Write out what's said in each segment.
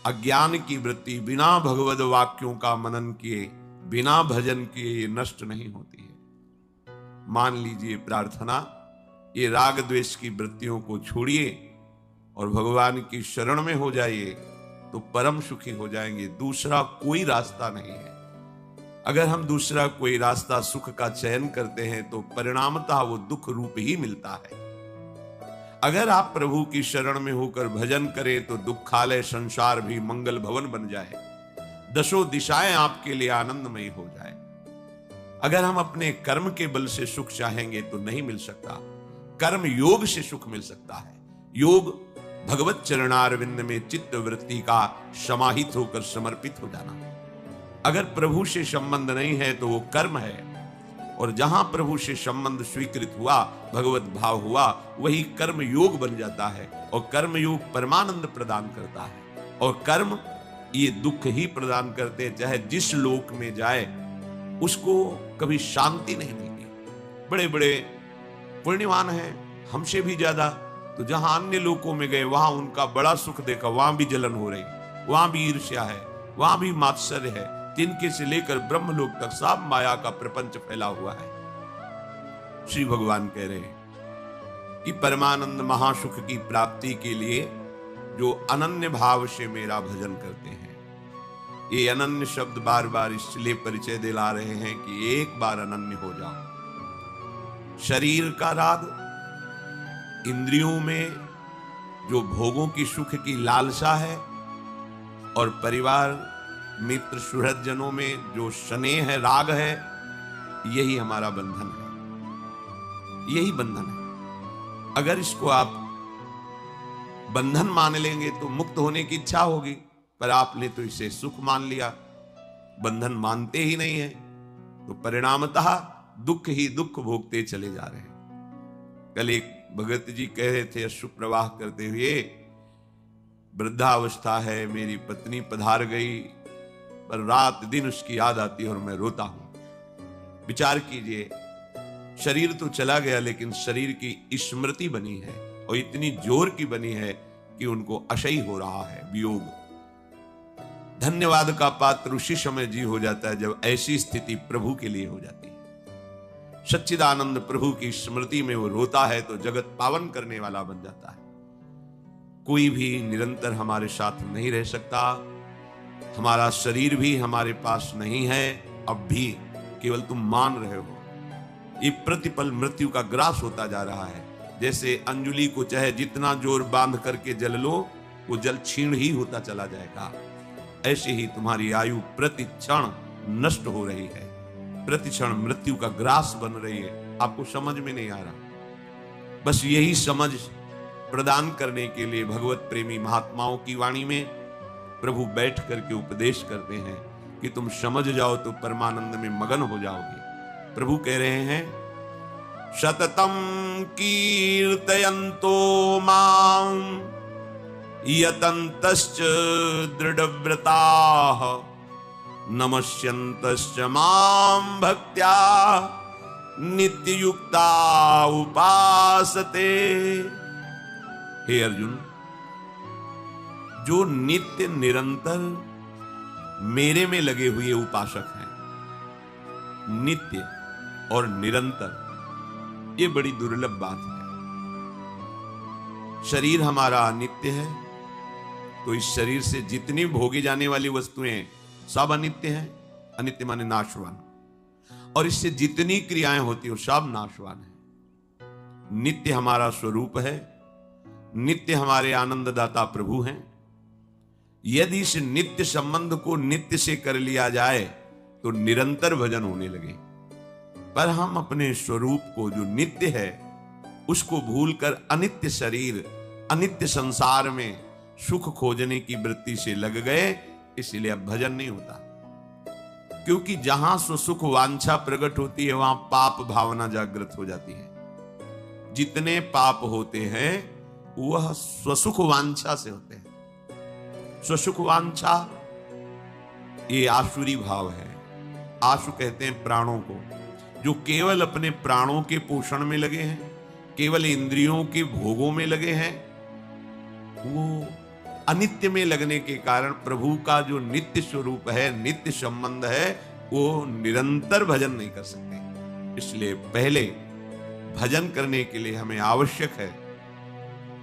अज्ञान की वृत्ति बिना भगवद वाक्यों का मनन किए, बिना भजन किए ये नष्ट नहीं होती है। मान लीजिए प्रार्थना, ये राग द्वेष की वृत्तियों को छोड़िए और भगवान की शरण में हो जाइए तो परम सुखी हो जाएंगे। दूसरा कोई रास्ता नहीं है। अगर हम दूसरा कोई रास्ता सुख का चयन करते हैं तो परिणामतः वो दुख रूप ही मिलता है। अगर आप प्रभु की शरण में होकर भजन करें तो दुखालय संसार भी मंगल भवन बन जाए, दसों दिशाएं आपके लिए आनंदमयी हो जाए। अगर हम अपने कर्म के बल से सुख चाहेंगे तो नहीं मिल सकता, कर्म योग से सुख मिल सकता है। योग भगवत चरणारविंद में चित्त वृत्ति का समाहित होकर समर्पित हो जाना। अगर प्रभु से संबंध नहीं है तो वो कर्म है, और जहां प्रभु से संबंध स्वीकृत हुआ, भगवत भाव हुआ, वही कर्म योग बन जाता है। और कर्म योग परमानंद प्रदान करता है, और कर्म ये दुख ही प्रदान करते, चाहे जिस लोक में जाए उसको कभी शांति नहीं मिलती। बड़े बड़े पुण्यवान हैं हमसे भी ज्यादा, तो जहां अन्य लोकों में गए वहां उनका बड़ा सुख देखा, वहां भी जलन हो रही, वहां भी ईर्ष्या है, वहां भी मात्सर्य है। तिनके से लेकर ब्रह्मलोक तक सब माया का प्रपंच फैला हुआ है। श्री भगवान कह रहे हैं कि परमानंद महासुख की प्राप्ति के लिए जो अनन्य भाव से मेरा भजन करते हैं, ये अनन्य शब्द बार बार इसलिए परिचय दिला रहे हैं कि एक बार अनन्य हो जाओ। शरीर का राग, इंद्रियों में जो भोगों की सुख की लालसा है, और परिवार मित्र सुहृद जनों में जो स्नेह है, राग है, यही हमारा बंधन है, यही बंधन है। अगर इसको आप बंधन मान लेंगे तो मुक्त होने की इच्छा होगी, पर आपने तो इसे सुख मान लिया, बंधन मानते ही नहीं है, तो परिणामतः दुख ही दुख भोगते चले जा रहे हैं। कल एक भगत जी कह रहे थे अश्रु प्रवाह करते हुए, वृद्धावस्था है, मेरी पत्नी पधार गई, पर रात दिन उसकी याद आती है और मैं रोता हूं। विचार कीजिए, शरीर तो चला गया लेकिन शरीर की स्मृति बनी है, और इतनी जोर की बनी है कि उनको अशयी हो रहा है वियोग। धन्यवाद का पात्र उसी समय जी हो जाता है जब ऐसी स्थिति प्रभु के लिए हो जाती है। सच्चिदानंद प्रभु की स्मृति में वो रोता है तो जगत पावन करने वाला बन जाता है। कोई भी निरंतर हमारे साथ नहीं रह सकता, हमारा शरीर भी हमारे पास नहीं है अब भी, केवल तुम मान रहे हो। ये प्रतिपल मृत्यु का ग्रास होता जा रहा है। जैसे अंजुली को चाहे जितना जोर बांध करके जल लो, वो जल क्षीण ही होता चला जाएगा। ऐसे ही तुम्हारी आयु प्रति क्षण नष्ट हो रही है, प्रति क्षण मृत्यु का ग्रास बन रही है। आपको समझ में नहीं आ रहा। बस यही समझ प्रदान करने के लिए भगवत प्रेमी महात्माओं की वाणी में प्रभु बैठ करके उपदेश करते हैं कि तुम समझ जाओ तो परमानंद में मगन हो जाओगे। प्रभु कह रहे हैं, सततम कीर्तयन्तो मां यतन्तश्च दृढ़व्रताः नमस्यन्तश्च मां भक्त्या नित्ययुक्ता उपासते। हे अर्जुन, जो नित्य निरंतर मेरे में लगे हुए उपासक हैं, नित्य और निरंतर, ये बड़ी दुर्लभ बात है। शरीर हमारा अनित्य है, तो इस शरीर से जितनी भोगी जाने वाली वस्तुएं सब अनित्य हैं। अनित्य माने नाशवान, और इससे जितनी क्रियाएं होती हैं सब नाशवान है। नित्य हमारा स्वरूप है, नित्य हमारे आनंददाता प्रभु हैं। यदि इस नित्य संबंध को नित्य से कर लिया जाए तो निरंतर भजन होने लगे, पर हम अपने स्वरूप को जो नित्य है उसको भूलकर अनित्य शरीर, अनित्य संसार में सुख खोजने की वृत्ति से लग गए, इसलिए अब भजन नहीं होता। क्योंकि जहां सुख वांछा प्रकट होती है वहां पाप भावना जागृत हो जाती है। जितने पाप होते हैं वह स्वसुख वांछा से होते हैं। स्वसुख वांछा ये आसुरी भाव है। आशु कहते हैं प्राणों को, जो केवल अपने प्राणों के पोषण में लगे हैं, केवल इंद्रियों के भोगों में लगे हैं, वो अनित्य में लगने के कारण प्रभु का जो नित्य स्वरूप है, नित्य संबंध है, वो निरंतर भजन नहीं कर सकते। इसलिए पहले भजन करने के लिए हमें आवश्यक है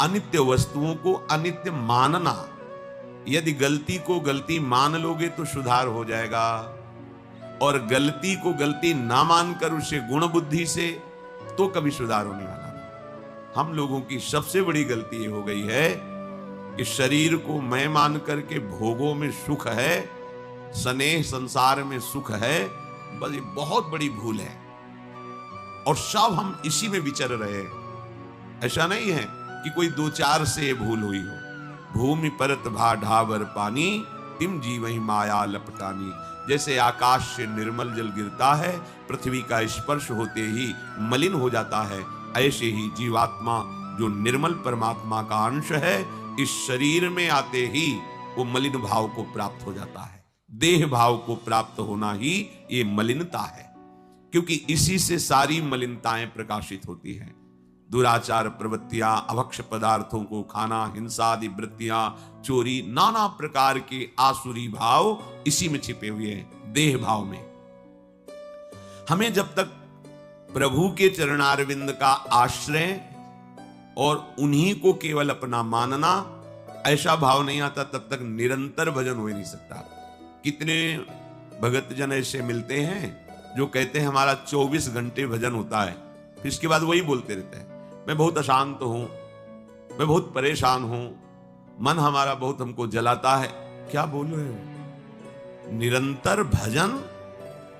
अनित्य वस्तुओं को अनित्य मानना। यदि गलती को गलती मान लोगे तो सुधार हो जाएगा, और गलती को गलती ना मानकर उसे गुण बुद्धि से तो कभी सुधार होने वाला नहीं। हम लोगों की सबसे बड़ी गलती ये हो गई है कि शरीर को मैं मान करके भोगों में सुख है, स्नेह संसार में सुख है, बस ये बहुत बड़ी भूल है, और सब हम इसी में विचर रहे हैं। ऐसा नहीं है कि कोई दो चार से भूल हुई हो। भूमि परत भा ढाबर पानी, तिम जीवहि माया लपटानी। जैसे आकाश से निर्मल जल गिरता है, पृथ्वी का स्पर्श होते ही मलिन हो जाता है, ऐसे ही जीवात्मा जो निर्मल परमात्मा का अंश है, इस शरीर में आते ही वो मलिन भाव को प्राप्त हो जाता है। देह भाव को प्राप्त होना ही ये मलिनता है, क्योंकि इसी से सारी मलिनताएं प्रकाशित होती हैं। दुराचार प्रवृत्तियां, अभक्ष पदार्थों को खाना, हिंसा आदि वृत्तियां, चोरी, नाना प्रकार के आसुरी भाव इसी में छिपे हुए हैं, देह भाव में। हमें जब तक प्रभु के चरणारविंद का आश्रय और उन्हीं को केवल अपना मानना ऐसा भाव नहीं आता, तब तक निरंतर भजन हो ही नहीं सकता। कितने भगत जन ऐसे मिलते हैं जो कहते हैं हमारा 24 घंटे भजन होता है, फिर इसके बाद वही बोलते रहते हैं, मैं बहुत अशांत हूं, मैं बहुत परेशान हूं, मन हमारा बहुत हमको जलाता है। क्या बोल रहे हो? निरंतर भजन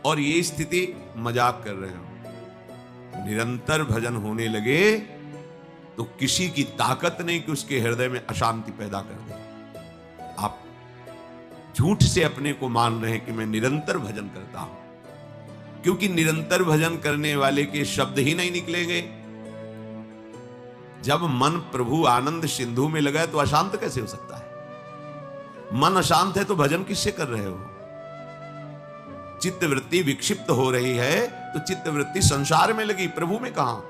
और ये स्थिति मजाक कर रहे हो। निरंतर भजन होने लगे तो किसी की ताकत नहीं कि उसके हृदय में अशांति पैदा कर दे। आप झूठ से अपने को मान रहे हैं कि मैं निरंतर भजन करता हूं, क्योंकि निरंतर भजन करने वाले के शब्द ही नहीं निकलेंगे। जब मन प्रभु आनंद सिंधु में लगा है तो अशांत कैसे हो सकता है? मन अशांत है तो भजन किससे कर रहे हो? चित्त वृत्ति विक्षिप्त हो रही है तो चित्त वृत्ति संसार में लगी, प्रभु में कहां?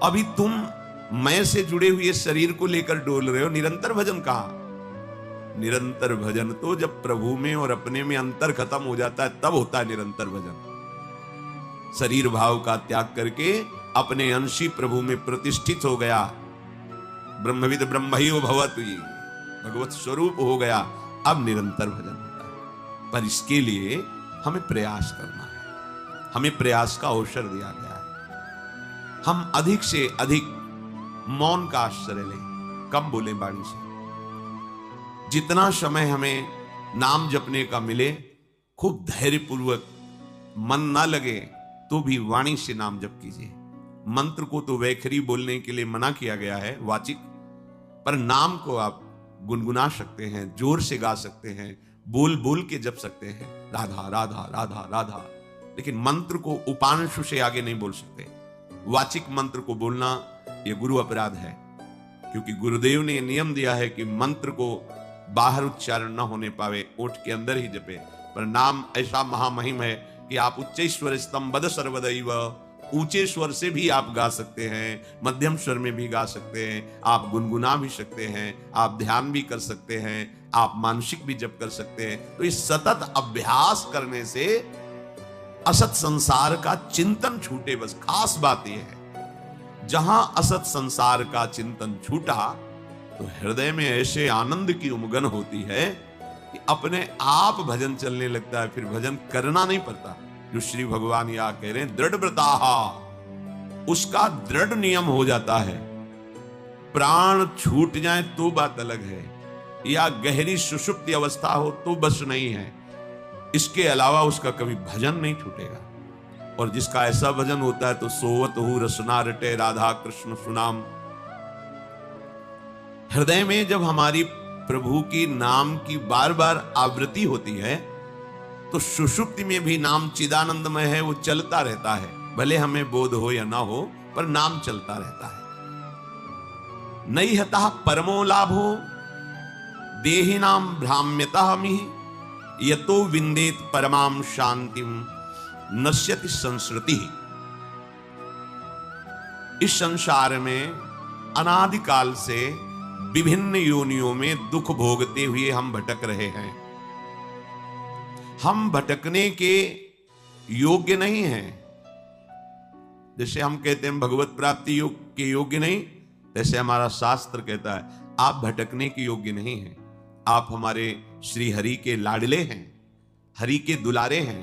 अभी तुम मैं से जुड़े हुए शरीर को लेकर डोल रहे हो, निरंतर भजन कहां? निरंतर भजन तो जब प्रभु में और अपने में अंतर खत्म हो जाता है तब होता है निरंतर भजन। शरीर भाव का त्याग करके अपने अंशी प्रभु में प्रतिष्ठित हो गया, ब्रह्मविद ब्रह्मैव भवतु, भगवत स्वरूप हो गया, अब निरंतर भजन होता है। पर इसके लिए हमें प्रयास करना है, हमें प्रयास का अवसर दिया गया है। हम अधिक से अधिक मौन का आश्रय लें, कम बोले वाणी से। जितना समय हमें नाम जपने का मिले, खूब धैर्यपूर्वक, मन ना लगे तो भी वाणी से नाम जप कीजिए। मंत्र को तो वैखरी बोलने के लिए मना किया गया है, वाचिक, पर नाम को आप गुनगुना सकते हैं, जोर से गा सकते हैं, बोल बोल के जप सकते हैं, राधा राधा राधा राधा। लेकिन मंत्र को उपांशु से आगे नहीं बोल सकते। वाचिक मंत्र को बोलना ये गुरु अपराध है, क्योंकि गुरुदेव ने नियम दिया है कि मंत्र को बाहर उच्चारण न होने पावे, ओठ के अंदर ही जपे। पर नाम ऐसा महामहिम है कि आप उच्च स्वर स्तंभद सर्वदैव, ऊंचे स्वर से भी आप गा सकते हैं, मध्यम स्वर में भी गा सकते हैं, आप गुनगुना भी सकते हैं, आप ध्यान भी कर सकते हैं, आप मानसिक भी जप कर सकते हैं। तो इस सतत अभ्यास करने से असत संसार का चिंतन छूटे। बस खास बात यह है, जहां असत संसार का चिंतन छूटा तो हृदय में ऐसे आनंद की उमगन होती है कि अपने आप भजन चलने लगता है, फिर भजन करना नहीं पड़ता। जो श्री भगवान या कह रहे हैं दृढ़ व्रताहा, उसका दृढ़ नियम हो जाता है। प्राण छूट जाए तो बात अलग है, या गहरी सुषुप्ति अवस्था हो तो बस नहीं है, इसके अलावा उसका कभी भजन नहीं छूटेगा। और जिसका ऐसा भजन होता है तो सोवत हूं रसना रटे राधा कृष्ण सुनाम। हृदय में जब हमारी प्रभु की नाम की बार बार आवृत्ति होती है तो सुषुप्ति में भी नाम चिदानंदमय है, वो चलता रहता है, भले हमें बोध हो या ना हो, पर नाम चलता रहता है। नहीं हता परमो लाभो देहिनाम भ्राम्यतः मिहि यतो विंदेत परमाम शांतिम नश्यति संस्कृति। इस संसार में अनादिकाल से विभिन्न योनियों में दुख भोगते हुए हम भटक रहे हैं। हम भटकने के योग्य नहीं हैं। जैसे हम कहते हैं भगवत प्राप्ति योग के योग्य नहीं, जैसे हमारा शास्त्र कहता है आप भटकने के योग्य नहीं हैं। आप हमारे श्री हरि के लाडले हैं, हरि के दुलारे हैं।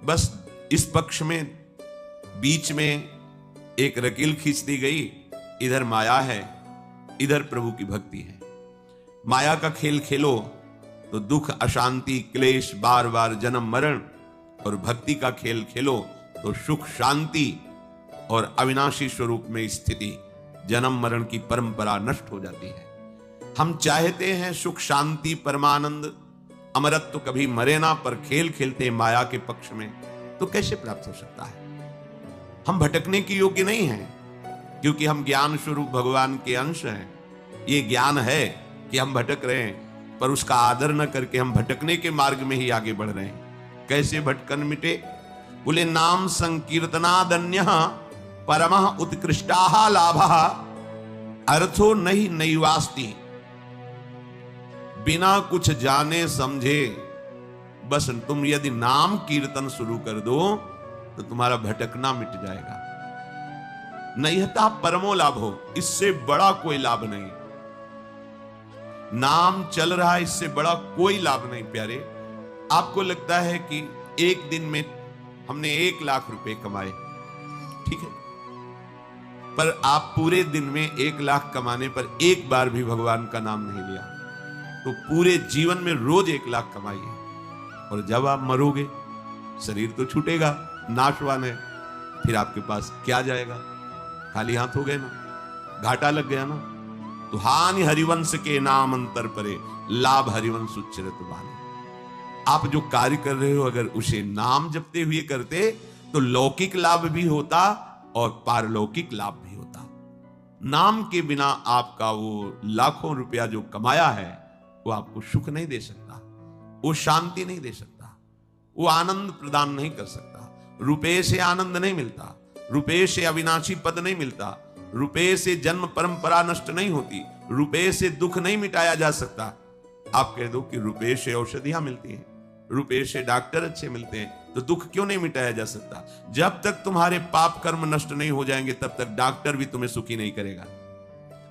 बस इस पक्ष में बीच में एक रकील खींच दी गई, इधर माया है, इधर प्रभु की भक्ति है। माया का खेल खेलो तो दुख, अशांति, क्लेश, बार बार जन्म मरण, और भक्ति का खेल खेलो तो सुख, शांति और अविनाशी स्वरूप में स्थिति, जन्म मरण की परंपरा नष्ट हो जाती है। हम चाहते हैं सुख, शांति, परमानंद, अमरत्व, कभी मरे ना, पर खेल खेलते हैं माया के पक्ष में, तो कैसे प्राप्त हो सकता है? हम भटकने के योग्य नहीं हैं, क्योंकि हम ज्ञान स्वरूप भगवान के अंश हैं। ये ज्ञान है कि हम भटक रहे हैं, पर उसका आदर न करके हम भटकने के मार्ग में ही आगे बढ़ रहे हैं। कैसे भटकन मिटे? बोले नाम संकीर्तनादन्य परमः उत्कृष्टाः लाभः अर्थो नहीं नैवास्ति। बिना कुछ जाने समझे बस तुम यदि नाम कीर्तन शुरू कर दो तो तुम्हारा भटकना मिट जाएगा। नैहता परमो लाभो, इससे बड़ा कोई लाभ नहीं। नाम चल रहा है, इससे बड़ा कोई लाभ नहीं। प्यारे, आपको लगता है कि एक दिन में हमने 1 लाख रुपए कमाए, ठीक है, पर आप पूरे दिन में 1 लाख कमाने पर एक बार भी भगवान का नाम नहीं लिया, तो पूरे जीवन में रोज 1 लाख कमाइए, और जब आप मरोगे शरीर तो छूटेगा, नाशवान है, फिर आपके पास क्या जाएगा? खाली हाथ हो गए ना, घाटा लग गया ना। तो हानि हरिवंश के नाम अंतर परे, लाभ हरिवंश उच्चरत बाने। आप जो कार्य कर रहे हो अगर उसे नाम जपते हुए करते तो लौकिक लाभ भी होता और पारलौकिक लाभ भी होता। नाम के बिना आपका वो लाखों रुपया जो कमाया है वो आपको सुख नहीं दे सकता, वो शांति नहीं दे सकता, वो आनंद प्रदान नहीं कर सकता। रुपये से आनंद नहीं मिलता, रुपये से अविनाशी पद नहीं मिलता, रुपये से जन्म परंपरा नष्ट नहीं होती, रुपये से दुख नहीं मिटाया जा सकता। आप कह दो कि रुपये से औषधियां मिलती हैं, रुपये से डॉक्टर अच्छे मिलते हैं, तो दुख क्यों नहीं मिटाया जा सकता? जब तक तुम्हारे पाप कर्म नष्ट नहीं हो जाएंगे तब तक डॉक्टर भी तुम्हें सुखी नहीं करेगा,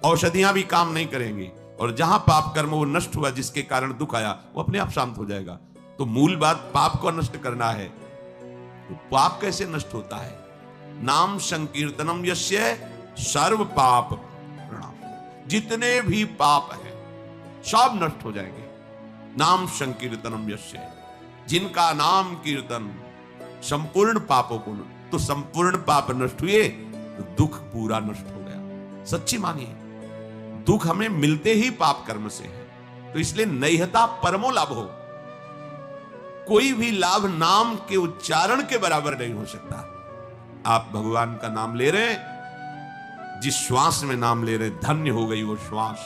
औषधियां भी काम नहीं करेंगी, और जहां पाप कर्म वो नष्ट हुआ जिसके कारण दुख आया वो अपने आप शांत हो जाएगा। तो मूल बात पाप को नष्ट करना है। तो पाप कैसे नष्ट होता है? नाम संकीर्तनम यस्य सर्व पाप प्रणाम। जितने भी पाप हैं सब नष्ट हो जाएंगे। नाम संकीर्तनम यस्य, जिनका नाम कीर्तन संपूर्ण पापों को, तो संपूर्ण पाप नष्ट हुए तो दुख पूरा नष्ट हो गया। सच्ची मानिए, दुख हमें मिलते ही पाप कर्म से है। तो इसलिए नैहता परमो लाभ हो, कोई भी लाभ नाम के उच्चारण के बराबर नहीं हो सकता। आप भगवान का नाम ले रहे हैं, जिस श्वास में नाम ले रहे, धन्य हो गई वो श्वास।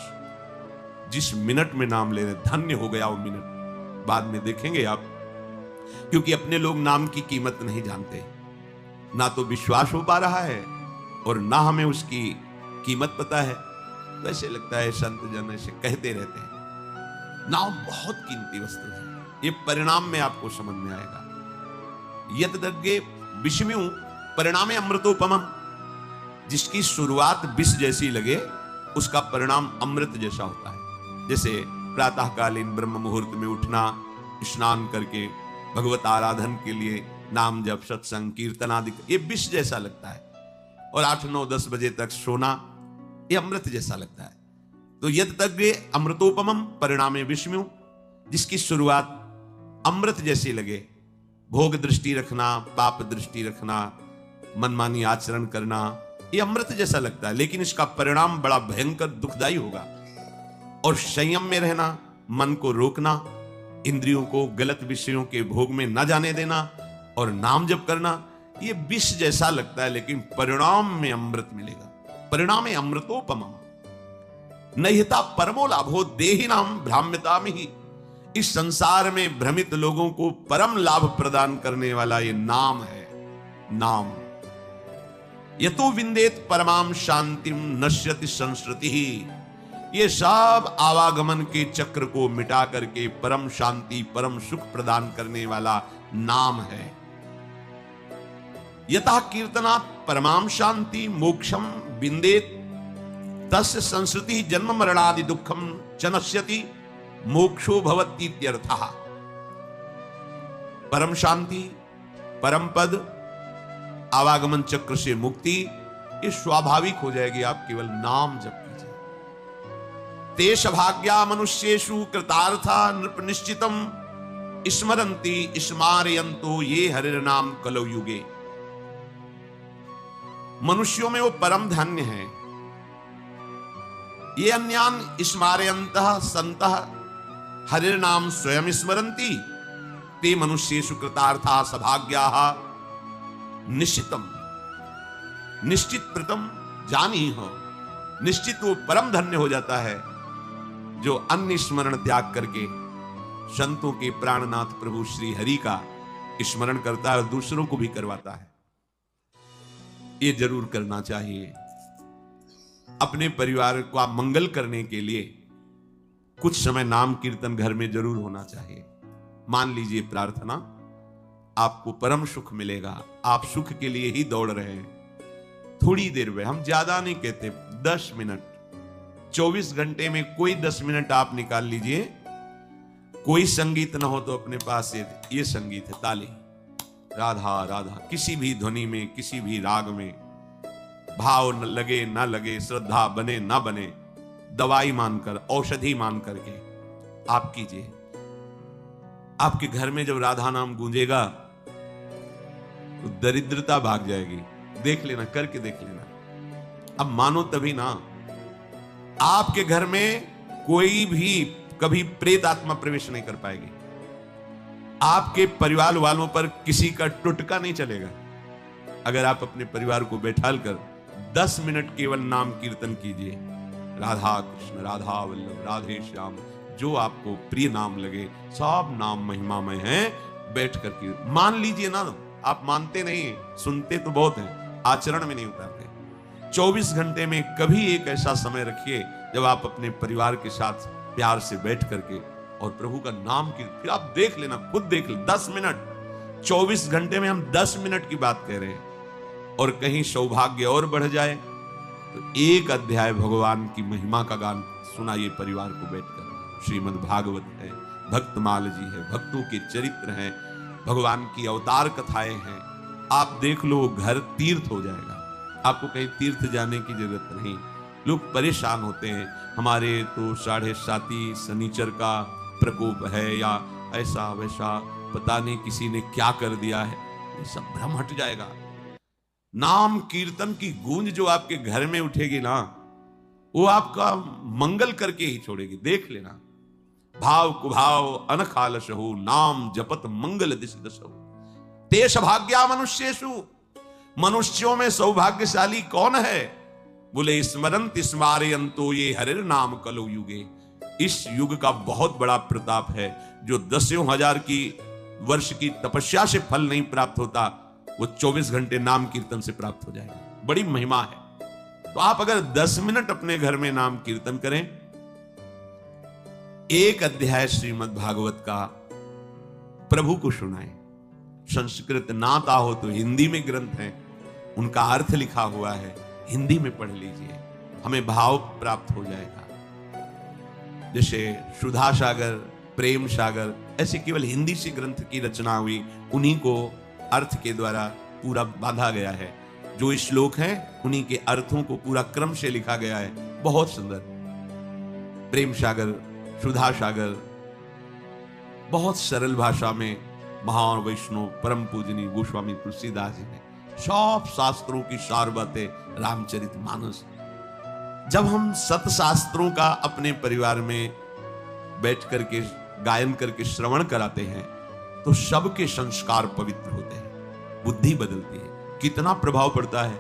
जिस मिनट में नाम ले रहे, धन्य हो गया वो मिनट। बाद में देखेंगे आप, क्योंकि अपने लोग नाम की कीमत नहीं जानते, ना तो विश्वास हो पा रहा है और ना हमें उसकी कीमत पता है। तो ऐसे लगता है संत जन ऐसे कहते रहते हैं। नाम बहुत कीमती वस्तु है, ये परिणाम में आपको समझ में आएगा। यद्यज्ञे विषम्यु परिणामे अमृतोपमम्, जिसकी शुरुआत विष जैसी लगे उसका परिणाम अमृत जैसा होता है। जैसे प्रातःकालीन ब्रह्म मुहूर्त में उठना, स्नान करके भगवत आराधन के लिए नाम जप, सत्संग, कीर्तन आदि, ये विष जैसा लगता है। और 8, 9, 10 बजे तक सोना, ये अमृत जैसा लगता है। तो यद्यज्ञे अमृतोपमम् परिणामे विषम्यु, जिसकी शुरुआत अमृत जैसी लगे, भोग दृष्टि रखना, पाप दृष्टि रखना, मनमानी आचरण करना, ये अमृत जैसा लगता है, लेकिन इसका परिणाम बड़ा भयंकर दुखदाई होगा। और संयम में रहना, मन को रोकना, इंद्रियों को गलत विषयों के भोग में न जाने देना और नाम जप करना, ये विष जैसा लगता है, लेकिन परिणाम में अमृत मिलेगा। परिणाम में अमृतोपमम्। नैहता परमो लाभो देहिनाम भ्राम्यताम ही, इस संसार में भ्रमित लोगों को परम लाभ प्रदान करने वाला ये नाम है। नाम यतो विंदेत परमाम शांतिम नश्यति संस्कृति ही, ये सब आवागमन के चक्र को मिटा करके परम शांति परम सुख प्रदान करने वाला नाम है। यथा कीर्तनात् परमाम शांति मोक्षम विंदेत तस्य संस्कृति जन्म मरणादि दुखम च नश्यति मोक्षो भवतीत्यर्थः। परम शांति परम पद आवागमन चक्र से मुक्ति ये स्वाभाविक हो जाएगी, आप केवल नाम जप कीजिए। तेष भाग्या मनुष्येषु कृतार्था नृप निश्चितम स्मरन्ति स्मारयन्तो ये हरिर्नाम कलौ युगे। मनुष्यों में वो परम धन्य है, ये अन्यान स्मारयन्तः सन्तः हरिर्नाम स्वयं स्मरन्ति ते मनुष्येषु कृतार्था सभाग्याः निश्चितम। निश्चित प्रथम जानी हो, निश्चित वो परम धन्य हो जाता है जो अन्य स्मरण त्याग करके संतों के प्राणनाथ प्रभु श्री हरि का स्मरण करता है और दूसरों को भी करवाता है। ये जरूर करना चाहिए। अपने परिवार का मंगल करने के लिए कुछ समय नाम कीर्तन घर में जरूर होना चाहिए। मान लीजिए प्रार्थना, आपको परम सुख मिलेगा, आप सुख के लिए ही दौड़ रहे हैं। थोड़ी देर में, हम ज्यादा नहीं कहते, 10 मिनट, 24 घंटे में कोई 10 मिनट आप निकाल लीजिए। कोई संगीत ना हो तो अपने पास ये संगीत है, ताली, राधा राधा, किसी भी ध्वनि में किसी भी राग में, भाव न लगे ना लगे, श्रद्धा बने ना बने, दवाई मानकर औषधि मान करके आप कीजिए। आपके घर में जब राधा नाम गूंजेगा तो दरिद्रता भाग जाएगी। देख लेना, करके देख लेना। अब मानो तभी ना। आपके घर में कोई भी कभी प्रेत आत्मा प्रवेश नहीं कर पाएगी। आपके परिवार वालों पर किसी का टुटका नहीं चलेगा अगर आप अपने परिवार को बैठाल कर 10 मिनट केवल नाम कीर्तन कीजिए। राधा कृष्ण राधा वल्लभ राधे श्याम, जो आपको प्रिय नाम लगे, सब नाम महिमामय हैं। बैठ कर के मान लीजिए ना। आप मानते नहीं, सुनते तो बहुत हैं, आचरण में नहीं उतारते। 24 घंटे में कभी एक ऐसा समय रखिए जब आप अपने परिवार के साथ प्यार से बैठ करके और प्रभु का नाम की, फिर आप देख लेना, खुद देख ले। 10 मिनट, 24 घंटे में हम 10 मिनट की बात कह रहे हैं। और कहीं सौभाग्य और बढ़ जाए तो एक अध्याय भगवान की महिमा का गान सुनाइए परिवार को बैठकर। श्रीमद् भागवत है, भक्तमाल जी है, भक्तों के चरित्र हैं, भगवान की अवतार कथाएं हैं। आप देख लो, घर तीर्थ हो जाएगा। आपको कहीं तीर्थ जाने की जरूरत नहीं। लोग परेशान होते हैं, हमारे तो 7.5 शनिचर का प्रकोप है या ऐसा वैसा, पता नहीं किसी ने क्या कर दिया है। ये सब भ्रम हट जाएगा। नाम कीर्तन की गूंज जो आपके घर में उठेगी ना, वो आपका मंगल करके ही छोड़ेगी। देख लेना। भाव कुभाव अनखालश हो, नाम जपत मंगल दिश दश हो। तेष भाग्या मनुष्येषु, मनुष्यों में सौभाग्यशाली कौन है? बोले स्मरंत स्मारयन्तो ये हरिर नाम कलौ युगे। इस युग का बहुत बड़ा प्रताप है। जो 10,000 की वर्ष की तपस्या से फल नहीं प्राप्त होता, वो 24 घंटे नाम कीर्तन से प्राप्त हो जाएगा। बड़ी महिमा है। तो आप अगर 10 मिनट अपने घर में नाम कीर्तन करें, एक अध्याय श्रीमद् भागवत का प्रभु को सुनाएं। संस्कृत ना आता हो तो हिंदी में ग्रंथ हैं, उनका अर्थ लिखा हुआ है, हिंदी में पढ़ लीजिए, हमें भाव प्राप्त हो जाएगा। जैसे सुधा सागर, प्रेम सागर, ऐसे केवल हिंदी से ग्रंथ की रचना हुई, उन्हीं को अर्थ के द्वारा पूरा बांधा गया है। जो श्लोक हैं उन्हीं के अर्थों को पूरा क्रम से लिखा गया है। बहुत सुंदर। प्रेम सागर, सुधा सागर, बहुत सरल भाषा में महान वैष्णव परम पूजनीय गोस्वामी तुलसीदास जी ने सब शास्त्रों की सार बातें, रामचरितमानस। जब हम सतशास्त्रों का अपने परिवार में बैठ करके गायन करके श्रवण कराते हैं तो सबके संस्कार पवित्र होते हैं, बुद्धि बदलती है। कितना प्रभाव पड़ता है।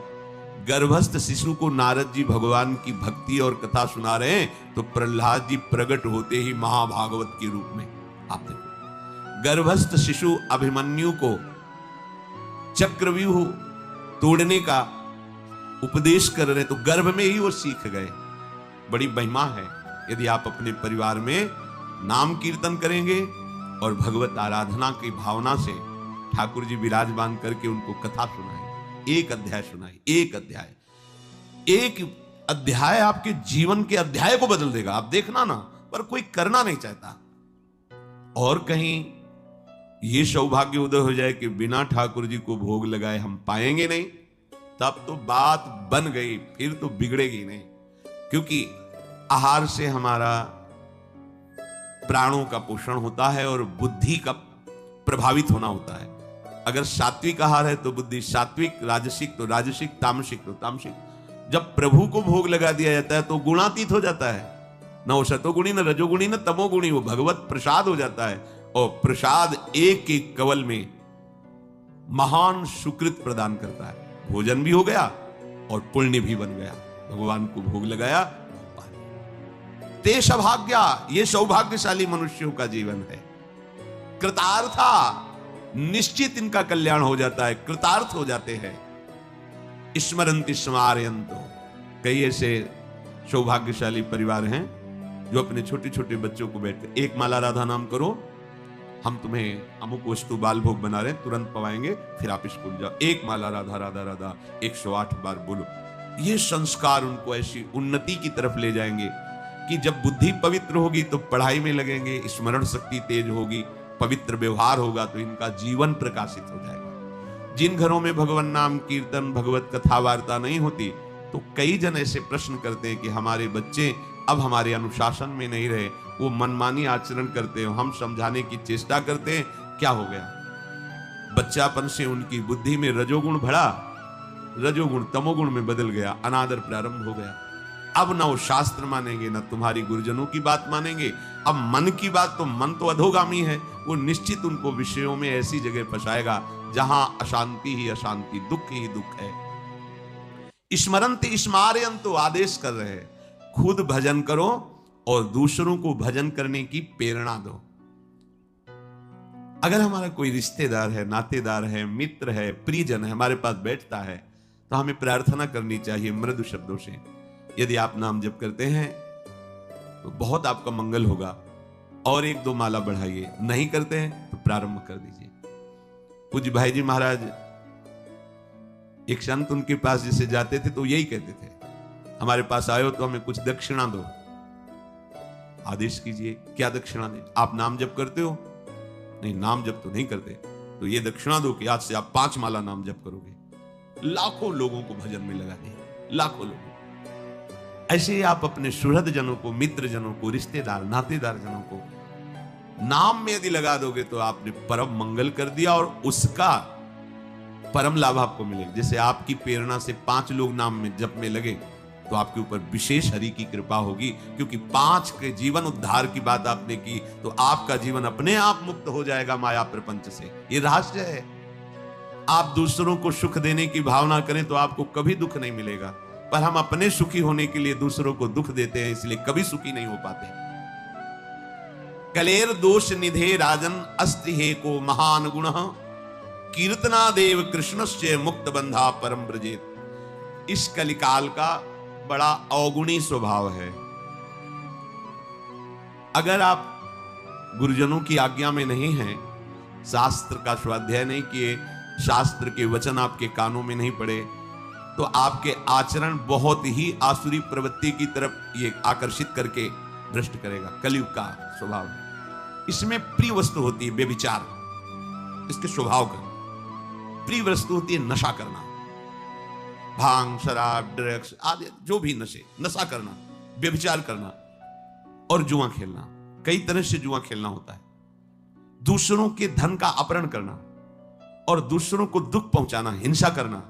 गर्भस्थ शिशु को नारद जी भगवान की भक्ति और कथा सुना रहे हैं तो प्रहलाद जी प्रकट होते ही महाभागवत के रूप में। आप देखो, गर्भस्थ शिशु अभिमन्यु को चक्रव्यूह तोड़ने का उपदेश कर रहे तो गर्भ में ही वो सीख गए। बड़ी महिमा है। यदि आप अपने परिवार में नाम कीर्तन करेंगे और भगवत आराधना की भावना से ठाकुर जी विराजमान करके उनको कथा सुनाए, एक अध्याय सुनाए, एक अध्याय आपके जीवन के अध्याय को बदल देगा। आप देखना ना, पर कोई करना नहीं चाहता। और कहीं ये सौभाग्य उदय हो जाए कि बिना ठाकुर जी को भोग लगाए हम पाएंगे नहीं, तब तो बात बन गई, फिर तो बिगड़ेगी नहीं। क्योंकि आहार से हमारा प्राणों का पोषण होता है और बुद्धि का प्रभावित होना होता है। अगर सात्विक आहार है तो बुद्धि सात्विक, राजसिक तो राजसिक, तामसिक तो तामसिक। जब प्रभु को भोग लगा दिया जाता है तो गुणातीत हो जाता है, न वो सतोगुणी, न रजोगुणी, न तमोगुणी, वो भगवत प्रसाद हो जाता है। और प्रसाद एक एक कवल में महान सुकृत प्रदान करता है। भोजन भी हो गया और पुण्य भी बन गया। भगवान को भोग लगाया, ते सौभाग्या, ये सौभाग्यशाली मनुष्यों का जीवन है। कृतार्था, निश्चित इनका कल्याण हो जाता है, कृतार्थ हो जाते हैं। स्मरन्ति स्मारयन्तो, कई ऐसे सौभाग्यशाली परिवार हैं जो अपने छोटे छोटे बच्चों को बैठते, एक माला राधा नाम करो, हम तुम्हें अमुक वस्तु बाल भोग बना रहे हैं, तुरंत पवाएंगे, फिर आप स्कूल जाओ। एक माला राधा राधा राधा 108 बार बोलो। ये संस्कार उनको ऐसी उन्नति की तरफ ले जाएंगे कि जब बुद्धि पवित्र होगी तो पढ़ाई में लगेंगे, स्मरण शक्ति तेज होगी, पवित्र व्यवहार होगा तो इनका जीवन प्रकाशित हो जाएगा। जिन घरों में भगवान नाम कीर्तन, भगवत कथा वार्ता नहीं होती, तो कई जन ऐसे प्रश्न करते हैं कि हमारे बच्चे अब हमारे अनुशासन में नहीं रहे, वो मनमानी आचरण करते हैं, हम समझाने की चेष्टा करते हैं, क्या हो गया? बच्चापन से उनकी बुद्धि में रजोगुण बढ़ा, रजोगुण तमोगुण में बदल गया, अनादर प्रारंभ हो गया। अब ना वो शास्त्र मानेंगे, ना तुम्हारी गुरुजनों की बात मानेंगे। अब मन की बात, तो मन तो अधोगामी है, वो निश्चित उनको विषयों में ऐसी जगह फंसाएगा जहां अशांति ही अशांति, दुख ही दुख है। स्मरन्ति स्मारयन्तो, आदेश कर रहे हैं, खुद भजन करो और दूसरों को भजन करने की प्रेरणा दो। अगर हमारा कोई रिश्तेदार है, नातेदार है, मित्र है, प्रियजन है, हमारे पास बैठता है, तो हमें प्रार्थना करनी चाहिए मृदु शब्दों से। यदि आप नाम जप करते हैं तो बहुत आपका मंगल होगा, और 1-2 माला बढ़ाइए। नहीं करते हैं तो प्रारंभ कर दीजिए। पूज्य भाई जी महाराज, एक संत उनके पास जैसे जाते थे तो यही कहते थे, हमारे पास आए हो तो हमें कुछ दक्षिणा दो। आदेश कीजिए, क्या दक्षिणा दें? आप नाम जप करते हो? नहीं, नाम जप तो नहीं करते, तो ये दक्षिणा दो कि आज से आप 5 माला नाम जप करोगे। लाखों लोगों को भजन में लगा दिए, लाखों लोगों। ऐसे ही आप अपने सुहृद जनों को, मित्र जनों को, रिश्तेदार, नातेदार जनों को नाम में यदि लगा दोगे तो आपने परम मंगल कर दिया, और उसका परम लाभ आपको मिलेगा। जैसे आपकी प्रेरणा से 5 लोग नाम में जप में लगे तो आपके ऊपर विशेष हरि की कृपा होगी, क्योंकि 5 के जीवन उद्धार की बात आपने की, तो आपका जीवन अपने आप मुक्त हो जाएगा माया प्रपंच से। ये रहस्य है। आप दूसरों को सुख देने की भावना करें तो आपको कभी दुख नहीं मिलेगा, पर हम अपने सुखी होने के लिए दूसरों को दुख देते हैं, इसलिए कभी सुखी नहीं हो पाते। कलेर दोष निधे राजन अस्ति हे को महान गुण, कीर्तना देव कृष्णस्य मुक्त बंधा परम ब्रजेत। इस कलिकाल का बड़ा अवगुणी स्वभाव है। अगर आप गुरुजनों की आज्ञा में नहीं हैं, शास्त्र का स्वाध्याय नहीं किए, शास्त्र के वचन आपके कानों में नहीं पड़े, तो आपके आचरण बहुत ही आसुरी प्रवृत्ति की तरफ ये आकर्षित करके भ्रष्ट करेगा। कलयुग का स्वभाव है। इसमें प्रिय वस्तु होती है व्यभिचार, इसके स्वभाव का। प्रिय वस्तु होती है नशा करना, भांग, शराब, ड्रग्स आदि जो भी नशे, नशा करना, व्यभिचार करना और जुआ खेलना। कई तरह से जुआ खेलना होता है। दूसरों के धन का अपहरण करना और दूसरों को दुख पहुंचाना, हिंसा करना,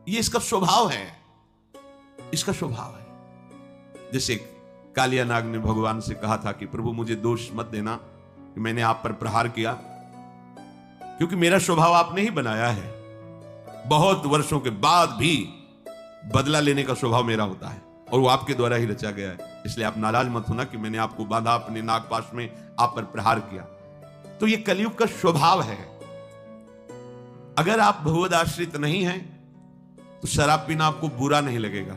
ये इसका स्वभाव है। इसका स्वभाव है। जैसे कालिया नाग ने भगवान से कहा था कि प्रभु मुझे दोष मत देना कि मैंने आप पर प्रहार किया, क्योंकि मेरा स्वभाव आपने ही बनाया है। बहुत वर्षों के बाद भी बदला लेने का स्वभाव मेरा होता है और वो आपके द्वारा ही रचा गया है। इसलिए आप नाराज मत होना कि मैंने आपको बांधा अपने नागपाश में, आप पर प्रहार किया। तो ये कलयुग का स्वभाव है। अगर आप भगवद आश्रित नहीं हैं तो शराब पीना आपको बुरा नहीं लगेगा।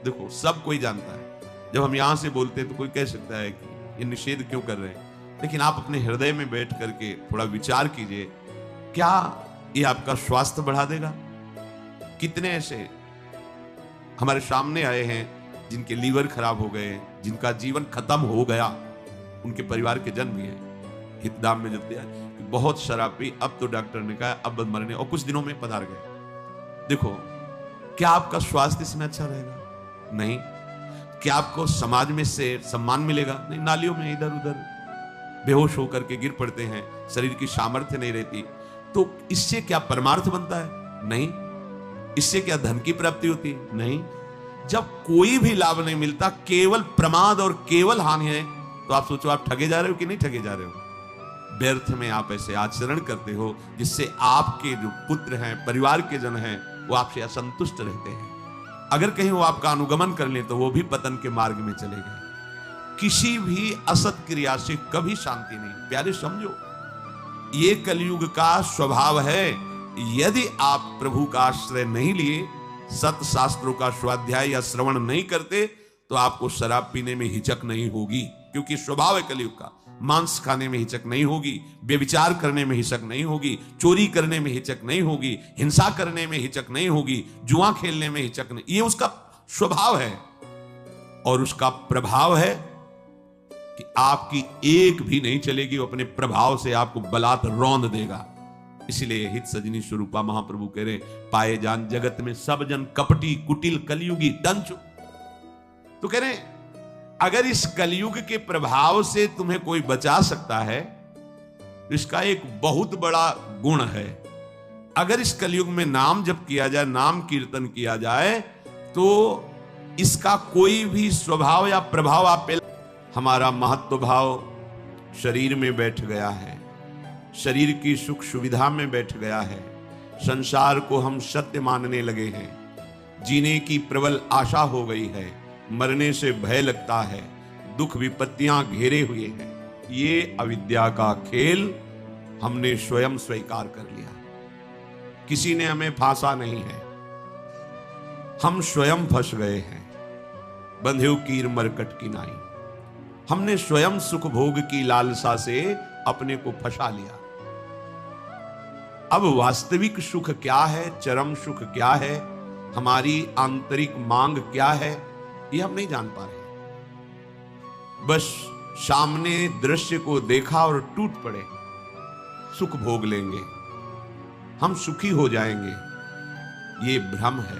देखो, सब कोई जानता है जब हम यहां से बोलते हैं तो कोई कह सकता है कि ये निषेध क्यों कर रहे हैं, लेकिन आप अपने हृदय में बैठ करके थोड़ा विचार कीजिए, क्या ये आपका स्वास्थ्य बढ़ा देगा? कितने ऐसे हमारे सामने आए हैं जिनके लीवर खराब हो गए, जिनका जीवन खत्म हो गया, उनके परिवार के जन भी हैं। हितदाम में जब दिया कि बहुत शराब पी, अब तो डॉक्टर ने कहा अब मरने, और कुछ दिनों में पधार गए। देखो, क्या आपका स्वास्थ्य इसमें अच्छा रहेगा? नहीं। क्या आपको समाज में से सम्मान मिलेगा? नहीं। नालियों में इधर उधर बेहोश होकर के गिर पड़ते हैं, शरीर की सामर्थ्य नहीं रहती। तो इससे क्या परमार्थ बनता है? नहीं। इससे क्या धन की प्राप्ति होती है? नहीं। जब कोई भी लाभ नहीं मिलता, केवल प्रमाद और केवल हानि है, तो आप सोचो आप ठगे जा रहे हो कि नहीं ठगे जा रहे हो? व्यर्थ में आप ऐसे आचरण करते हो जिससे आपके जो पुत्र हैं, परिवार के जन हैं, वो आपसे असंतुष्ट रहते हैं। अगर कहीं वो आपका अनुगमन कर ले तो वो भी पतन के मार्ग में चले गए। किसी भी असत क्रिया से कभी शांति नहीं। प्यारे समझो, ये कलयुग का स्वभाव है। यदि आप प्रभु का आश्रय नहीं लिए, सत शास्त्रों का स्वाध्याय या श्रवण नहीं करते, तो आपको शराब पीने में हिचक नहीं होगी, क्योंकि स्वभाव है कलयुग का। मांस खाने में हिचक नहीं होगी, व्यभिचार करने में हिचक नहीं होगी, चोरी करने में हिचक नहीं होगी, हिंसा करने में हिचक नहीं होगी, जुआ खेलने में हिचक नहीं। ये उसका स्वभाव है और उसका प्रभाव है कि आपकी एक भी नहीं चलेगी, वो अपने प्रभाव से आपको बलात् रौंद देगा। इसलिए हित सजनी स्वरूपा महाप्रभु कह रहे, पाए जान जगत में सब जन कपटी कुटिल कलयुगी टंच। तो कह रहे अगर इस कलयुग के प्रभाव से तुम्हें कोई बचा सकता है, तो इसका एक बहुत बड़ा गुण है। अगर इस कलयुग में नाम जप किया जाए, नाम कीर्तन किया जाए, तो इसका कोई भी स्वभाव या प्रभाव आप पे। हमारा महत्व भाव शरीर में बैठ गया है, शरीर की सुख सुविधा में बैठ गया है, संसार को हम सत्य मानने लगे हैं, जीने की प्रबल आशा हो गई है, मरने से भय लगता है, दुख विपत्तियां घेरे हुए हैं। ये अविद्या का खेल हमने स्वयं स्वीकार कर लिया। किसी ने हमें फांसा नहीं है, हम स्वयं फंस गए हैं। बंधेउ कीर मरकट की नाई, हमने स्वयं सुख भोग की लालसा से अपने को फंसा लिया। अब वास्तविक सुख क्या है, चरम सुख क्या है, हमारी आंतरिक मांग क्या है, ये हम नहीं जान पा रहे। बस सामने दृश्य को देखा और टूट पड़े, सुख भोग लेंगे, हम सुखी हो जाएंगे। ये भ्रम है।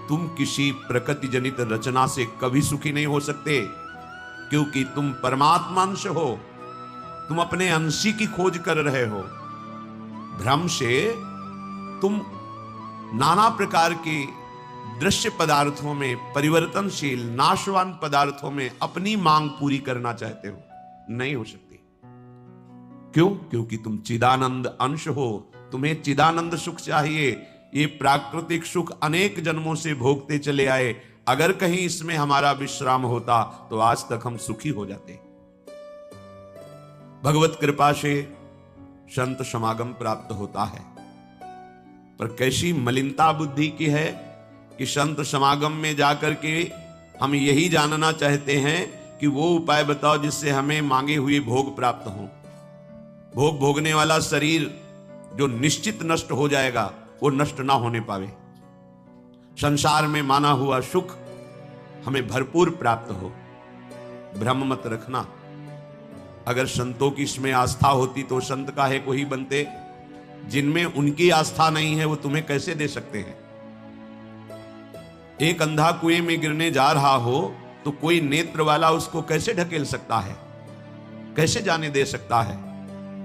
तुम किसी प्रकृति जनित रचना से कभी सुखी नहीं हो सकते, क्योंकि तुम परमात्मा अंश हो, तुम अपने अंशी की खोज कर रहे हो। भ्रम से तुम नाना प्रकार के दृश्य पदार्थों में, परिवर्तनशील नाशवान पदार्थों में अपनी मांग पूरी करना चाहते हो, नहीं हो सकती। क्यों? क्योंकि तुम चिदानंद अंश हो, तुम्हें चिदानंद सुख चाहिए। ये प्राकृतिक सुख अनेक जन्मों से भोगते चले आए, अगर कहीं इसमें हमारा विश्राम होता तो आज तक हम सुखी हो जाते। भगवत कृपा से संत समागम प्राप्त होता है, पर कैसी मलिनता बुद्धि की है कि संत समागम में जाकर के हम यही जानना चाहते हैं कि वो उपाय बताओ जिससे हमें मांगे हुए भोग प्राप्त हो। भोग भोगने वाला शरीर जो निश्चित नष्ट हो जाएगा, वो नष्ट ना होने पावे। संसार में माना हुआ सुख हमें भरपूर प्राप्त हो। भ्रम मत रखना। अगर संतों की इसमें आस्था होती तो संत काहे को ही बनते। जिनमें उनकी आस्था नहीं है वो तुम्हें कैसे दे सकते हैं। एक अंधा कुएं में गिरने जा रहा हो तो कोई नेत्र वाला उसको कैसे ढकेल सकता है, कैसे जाने दे सकता है।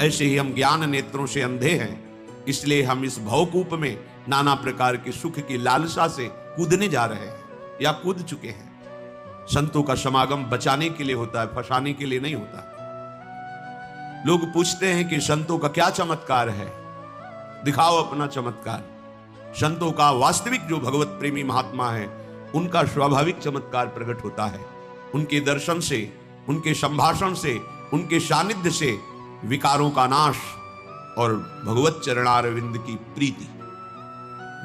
ऐसे ही हम ज्ञान नेत्रों से अंधे हैं, इसलिए हम इस भवकूप में नाना प्रकार के सुख की लालसा से कूदने जा रहे हैं या कूद चुके हैं। संतों का समागम बचाने के लिए होता है, फंसाने के लिए नहीं होता। लोग पूछते हैं कि संतों का क्या चमत्कार है, दिखाओ अपना चमत्कार। संतों का वास्तविक जो भगवत प्रेमी महात्मा है, उनका स्वाभाविक चमत्कार प्रकट होता है। उनके दर्शन से, उनके संभाषण से, उनके सानिध्य से विकारों का नाश और भगवत चरणारविंद की प्रीति,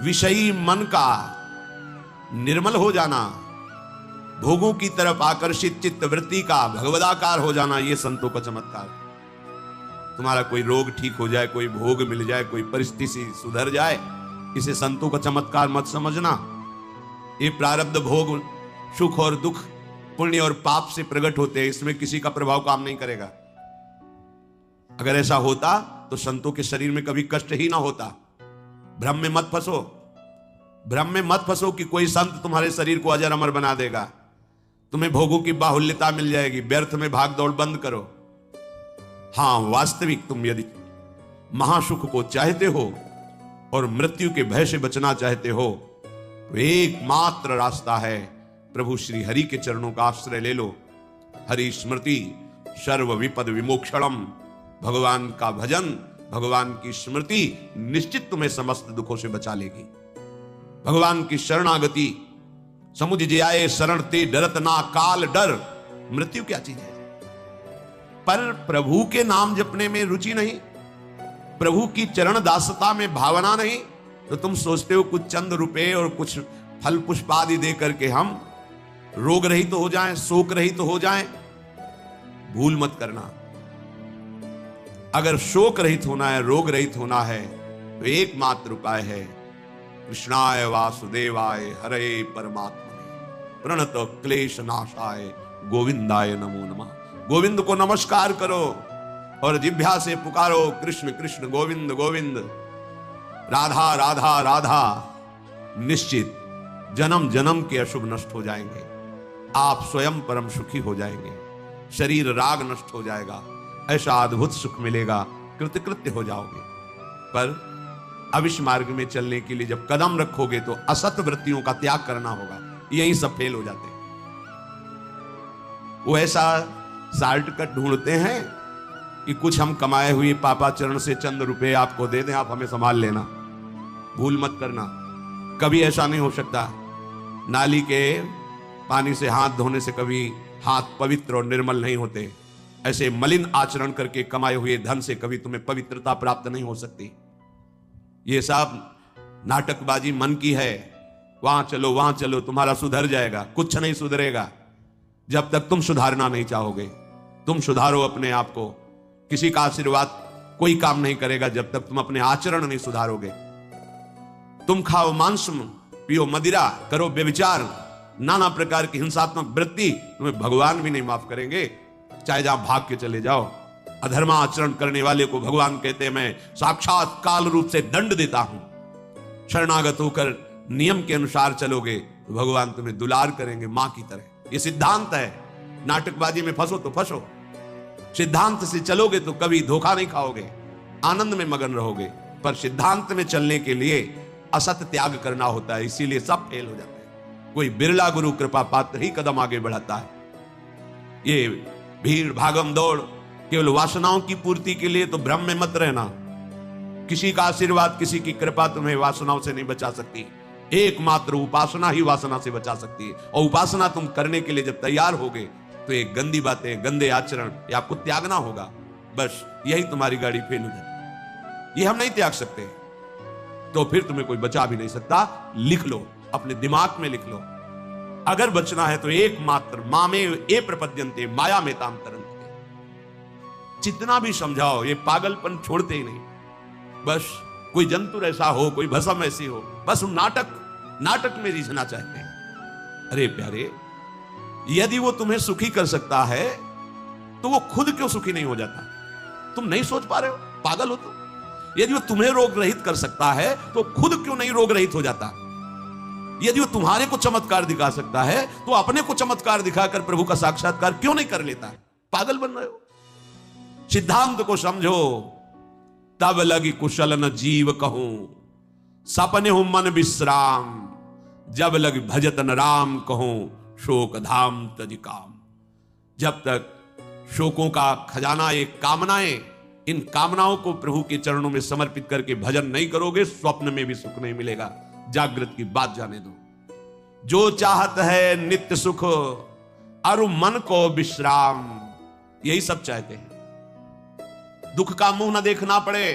विषयी मन का निर्मल हो जाना, भोगों की तरफ आकर्षित चित्त वृत्ति का भगवदाकार हो जाना, यह संतों का चमत्कार है। तुम्हारा कोई रोग ठीक हो जाए, कोई भोग मिल जाए, कोई परिस्थिति सुधर जाए, इसे संतों का चमत्कार मत समझना। ये प्रारब्ध भोग सुख और दुख, पुण्य और पाप से प्रकट होते हैं, इसमें किसी का प्रभाव काम नहीं करेगा। अगर ऐसा होता तो संतों के शरीर में कभी कष्ट ही ना होता। भ्रम में मत फंसो, भ्रम में मत फंसो कि कोई संत तुम्हारे शरीर को अजर अमर बना देगा, तुम्हें भोगों की बाहुल्यता मिल जाएगी। व्यर्थ में भाग दौड़ बंद करो। हां, वास्तविक तुम यदि महासुख को चाहते हो और मृत्यु के भय से बचना चाहते हो तो एकमात्र रास्ता है, प्रभु श्री हरि के चरणों का आश्रय ले लो। हरि स्मृति सर्व विपद विमोक्षणम। भगवान का भजन, भगवान की स्मृति निश्चित तुम्हें समस्त दुखों से बचा लेगी। भगवान की शरणागति, समुझ जाए शरण ते डरत ना काल डर। मृत्यु क्या चीज है? पर प्रभु के नाम जपने में रुचि नहीं, प्रभु की चरण दासता में भावना नहीं, तो तुम सोचते हो कुछ चंद रुपए और कुछ फल पुष्प आदि दे करके हम रोग रहित तो हो जाएं, शोक रहित तो हो जाएं। भूल मत करना। अगर शोक रहित होना है, रोग रहित होना है, तो एकमात्र उपाय है कृष्णाय वासुदेवाय हरे परमात्मने प्रणत क्लेश नाशाय गोविंदाय नमो नमः। गोविंद को नमस्कार करो और जिह्वा से पुकारो कृष्ण कृष्ण गोविंद गोविंद, राधा राधा राधा। निश्चित जन्म जन्म के अशुभ नष्ट हो जाएंगे, आप स्वयं परम सुखी हो जाएंगे, शरीर राग नष्ट हो जाएगा, ऐसा अद्भुत सुख मिलेगा, कृतकृत्य हो जाओगे। पर अब इस मार्ग में चलने के लिए जब कदम रखोगे तो असत वृत्तियों का त्याग करना होगा। यहीं सब फेल हो जाते हैं। वो ऐसा शॉर्टकट ढूंढते हैं कि कुछ हम कमाए हुए पापा चरण से चंद रुपए आपको दे दें, आप हमें संभाल लेना। भूल मत करना, कभी ऐसा नहीं हो सकता। नाली के पानी से हाथ धोने से कभी हाथ पवित्र और निर्मल नहीं होते। ऐसे मलिन आचरण करके कमाए हुए धन से कभी तुम्हें पवित्रता प्राप्त नहीं हो सकती। ये सब नाटकबाजी मन की है। वहां चलो वहां चलो, तुम्हारा सुधर जाएगा। कुछ नहीं सुधरेगा जब तक तुम सुधारना नहीं चाहोगे। तुम सुधारो अपने आप को। किसी का आशीर्वाद कोई काम नहीं करेगा जब तक तुम अपने आचरण नहीं सुधारोगे। तुम खाओ मांस, पियो मदिरा, करो व्यभिचार, नाना प्रकार की हिंसात्मक वृत्ति, तुम्हें भगवान भी नहीं माफ करेंगे, चाहे जहां भाग के चले जाओ। अधर्मा आचरण करने वाले को भगवान कहते हैं मैं साक्षात काल रूप से दंड देता हूं। शरणागत होकर नियम के अनुसार चलोगे तो भगवान तुम्हें दुलार करेंगे मां की तरह। यह सिद्धांत है। नाटकबाजी में फंसो तो फंसो, सिद्धांत से चलोगे तो कभी धोखा नहीं खाओगे, आनंद में मगन रहोगे। पर सिद्धांत में चलने के लिए असत त्याग करना होता है, इसीलिए सब फेल हो जाता है। कोई बिरला गुरु कृपा पात्र ही कदम आगे बढ़ाता है। ये भीड़ भागम दौड़ केवल वासनाओं की पूर्ति के लिए, तो भ्रम में मत रहना। किसी का आशीर्वाद, किसी की कृपा तुम्हें वासनाओं से नहीं बचा सकती। एकमात्र उपासना ही वासना से बचा सकती है। और उपासना तुम करने के लिए जब तैयार होगे तो ये गंदी बातें, गंदे आचरण ये आपको त्यागना होगा। बस यही तुम्हारी गाड़ी फेल हो जाती। ये हम नहीं त्याग सकते तो फिर तुम्हें कोई बचा भी नहीं सकता। लिख लो, अपने दिमाग में लिख लो। अगर बचना है तो एकमात्र मां में ए प्रपद्यन्ते माया में ताम तरंते। जितना भी समझाओ ये पागलपन छोड़ते ही नहीं। बस कोई जंतु ऐसा हो, कोई भस्म ऐसी हो, बस नाटक में रीझना चाहते हैं। अरे प्यारे, यदि वो तुम्हें सुखी कर सकता है तो वो खुद क्यों सुखी नहीं हो जाता? तुम नहीं सोच पा रहे हो? पागल हो तुम? यदि वो तुम्हें रोग रहित कर सकता है तो खुद क्यों नहीं रोग रहित हो जाता? यदि वो तुम्हारे को चमत्कार दिखा सकता है तो अपने को चमत्कार दिखाकर प्रभु का साक्षात्कार क्यों नहीं कर लेता? पागल बन रहे हो। सिद्धांत को समझो। तब लगी कुशल न जीव कहूं, सपने हूं मन विश्राम। जब लगी भजत न राम कहूं, शोक धाम तज काम। जब तक शोकों का खजाना ये कामनाएं, इन कामनाओं को प्रभु के चरणों में समर्पित करके भजन नहीं करोगे, स्वप्न में भी सुख नहीं मिलेगा। जागृत की बात जाने दो। जो चाहत है नित्य सुख, अरु मन को विश्राम। यही सब चाहते हैं। दुख का मुंह न देखना पड़े,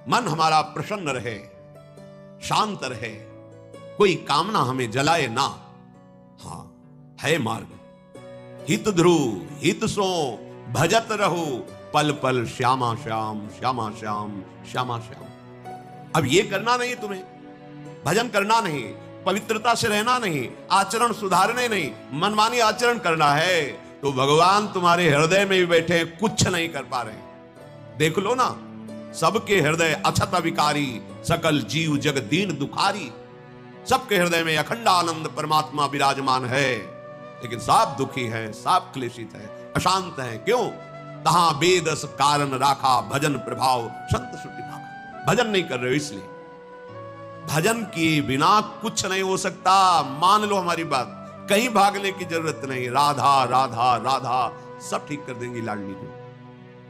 मन हमारा प्रसन्न रहे, शांत रहे, कोई कामना हमें जलाए ना। हाँ, है मार्ग। हित ध्रुव हित सो भजत रहो, पल पल श्यामा श्याम श्यामा श्याम श्यामा श्याम। अब ये करना नहीं, तुम्हें भजन करना नहीं, पवित्रता से रहना नहीं, आचरण सुधारने नहीं, मनमानी आचरण करना है, तो भगवान तुम्हारे हृदय में भी बैठे, कुछ नहीं कर पा रहे। देख लो ना, सबके हृदय अछत विकारी, सकल जीव जग दीन दुखारी। सबके हृदय में अखंड आनंद परमात्मा विराजमान है, लेकिन सब दुखी है, सब क्लेशित है, अशांत है। क्यों? तहां बेदस कारण राखा, भजन प्रभाव संत सुटी भाखा। भजन नहीं कर रहे हो, इसलिए भजन किए बिना कुछ नहीं हो सकता। मान लो हमारी बात, कहीं भागने की जरूरत नहीं। राधा राधा राधा सब ठीक कर देंगी लाडली जो,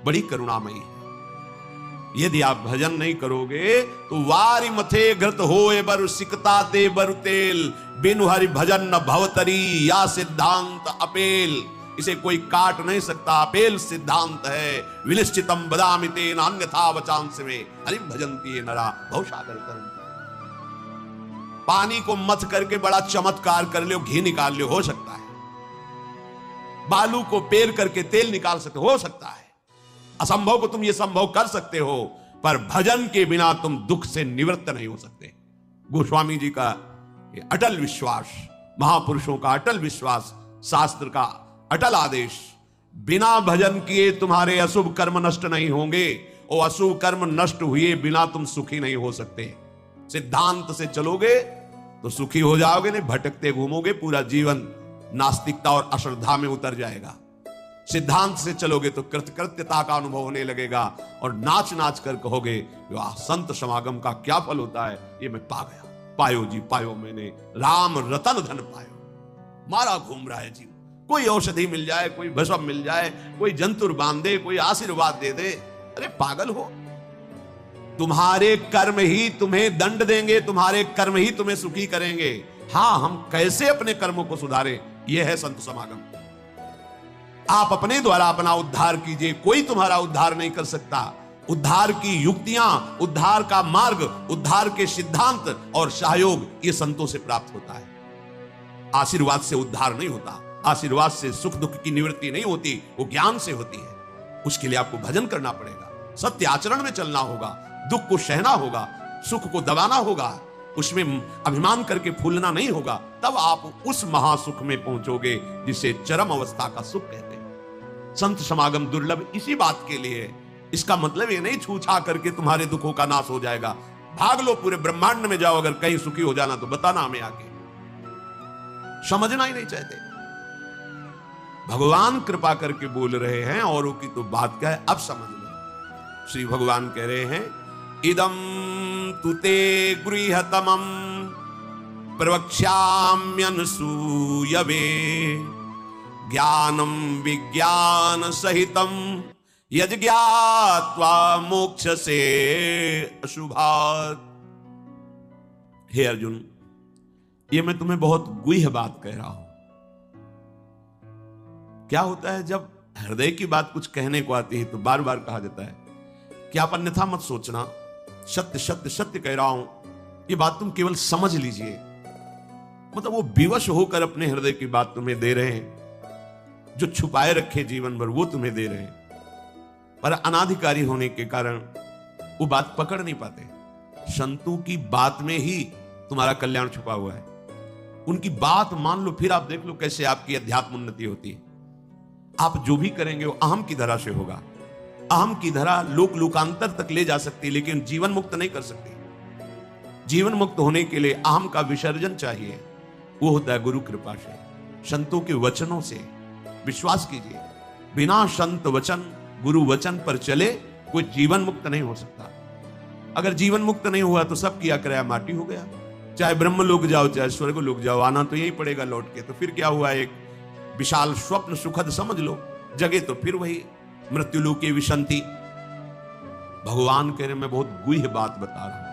बड़ी करुणामयी है। यदि आप भजन नहीं करोगे तो वारी मथे घृत होए बर सिकता ते बर तेल, बिनु हरि भजन न भवतरी, या सिद्धांत अपेल। इसे कोई काट नहीं सकता, अपेल सिद्धांत है। विनिश्चितम बदामि तेन अन्यथा वचांस में, हरि भजन्ति ये नरा भवसागर तरंति। पानी को मथ करके बड़ा चमत्कार कर लो, घी निकाल लो, हो सकता है। बालू को पेर करके तेल निकाल सकते हो सकता है। असंभव को तुम ये संभव कर सकते हो, पर भजन के बिना तुम दुख से निवृत्त नहीं हो सकते। गोस्वामी जी का ये अटल विश्वास, महापुरुषों का अटल विश्वास, शास्त्र का अटल आदेश, बिना भजन किए तुम्हारे अशुभ कर्म नष्ट नहीं होंगे, और अशुभ कर्म नष्ट हुए बिना तुम सुखी नहीं हो सकते। सिद्धांत से चलोगे तो सुखी हो जाओगे, नहीं भटकते घूमोगे, पूरा जीवन नास्तिकता और अश्रद्धा में उतर जाएगा। सिद्धांत से चलोगे तो कृतकृत्यता का अनुभव होने लगेगा, और नाच नाच कर कहोगे वाह, संत समागम का क्या फल होता है, ये मैं पा गया। पायो जी पायो, मैंने राम रतन धन पायो। मारा घूम रहा है जीव, कोई औषधि मिल जाए, कोई भस्म मिल जाए, कोई जंतुर बांध दे, कोई आशीर्वाद दे दे। अरे पागल हो, तुम्हारे कर्म ही तुम्हें दंड देंगे, तुम्हारे कर्म ही तुम्हें सुखी करेंगे। हां, हम कैसे अपने कर्मों को सुधारें, यह है संत समागम। आप अपने द्वारा अपना उद्धार कीजिए, कोई तुम्हारा उद्धार नहीं कर सकता। उद्धार की युक्तियां, उद्धार का मार्ग, उद्धार के सिद्धांत और सहयोग, ये संतों से प्राप्त होता है। आशीर्वाद से उद्धार नहीं होता, आशीर्वाद से सुख दुख की निवृत्ति नहीं होती, वो ज्ञान से होती है। उसके लिए आपको भजन करना पड़ेगा, सत्य आचरण में चलना होगा, दुख को सहना होगा, सुख को दबाना होगा, उसमें अभिमान करके फूलना नहीं होगा। तब आप उस महासुख में पहुंचोगे जिसे चरम अवस्था का सुख कहते हैं। संत समागम दुर्लभ इसी बात के लिए है। इसका मतलब ये नहीं छू छा करके तुम्हारे दुखों का नाश हो जाएगा। भाग लो, पूरे ब्रह्मांड में जाओ, अगर कहीं सुखी हो जाना तो बताना हमें आके। समझना ही नहीं चाहते। भगवान कृपा करके बोल रहे हैं, औरों की तो बात क्या है, अब समझ लो। श्री भगवान कह रहे हैं, इदं तुते गृहतमं प्रवक्ष्याम्यनसूयवे, ज्ञानं विज्ञान सहितं यज्ञात्वा मोक्षसे अशुभात्। हे अर्जुन, ये मैं तुम्हें बहुत गुह्य बात कह रहा हूं। क्या होता है जब हृदय की बात कुछ कहने को आती है तो बार बार कहा जाता है कि आप अन्यथा मत सोचना, सत्य सत्य सत्य कह रहा हूं, ये बात तुम केवल समझ लीजिए। मतलब वो विवश होकर अपने हृदय की बात तुम्हें दे रहे हैं, जो छुपाए रखे जीवन भर वो तुम्हें दे रहे हैं, पर अनाधिकारी होने के कारण वो बात पकड़ नहीं पाते। संतों की बात में ही तुम्हारा कल्याण छुपा हुआ है। उनकी बात मान लो, फिर आप देख लो कैसे आपकी अध्यात्म उन्नति होती है। आप जो भी करेंगे वो अहम की धरा से होगा। अहम की धरा लोक लोकांतर तक ले जा सकती है, लेकिन जीवन मुक्त नहीं कर सकती। जीवन मुक्त होने के लिए अहम का विसर्जन चाहिए, वो होता है गुरु कृपा से, संतों के वचनों से। विश्वास कीजिए, बिना संत वचन, गुरु वचन पर चले कोई जीवन मुक्त नहीं हो सकता। अगर जीवन मुक्त नहीं हुआ तो सब किया कराया माटी हो गया। चाहे ब्रह्म लोक जाओ, चाहे स्वर्ग लोक जाओ, आना तो यही पड़ेगा लौट के। तो फिर क्या हुआ, एक विशाल स्वप्न सुखद समझ लो, जगे तो फिर वही मृत्यु लोके विशंति। भगवान कह रहे मैं बहुत गुह्य बात बता रहा हूं,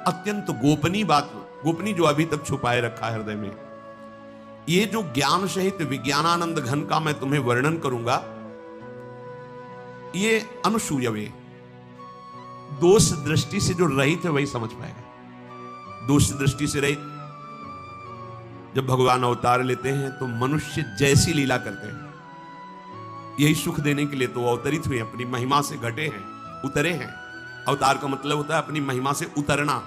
अत्यंत गोपनीय बात, गोपनीय जो अभी तक छुपाए रखा है हृदय में। ये जो ज्ञान सहित विज्ञानानंद घन का मैं तुम्हें वर्णन करूंगा, ये अनुसूयवे, दोष दृष्टि से जो रहित है वही समझ पाएगा। दोष दृष्टि से रहित, जब भगवान अवतार लेते हैं तो मनुष्य जैसी लीला करते हैं। यही सुख देने के लिए तो अवतरित हुए, अपनी महिमा से घटे हैं, उतरे हैं। अवतार का मतलब होता है अपनी महिमा से उतरना।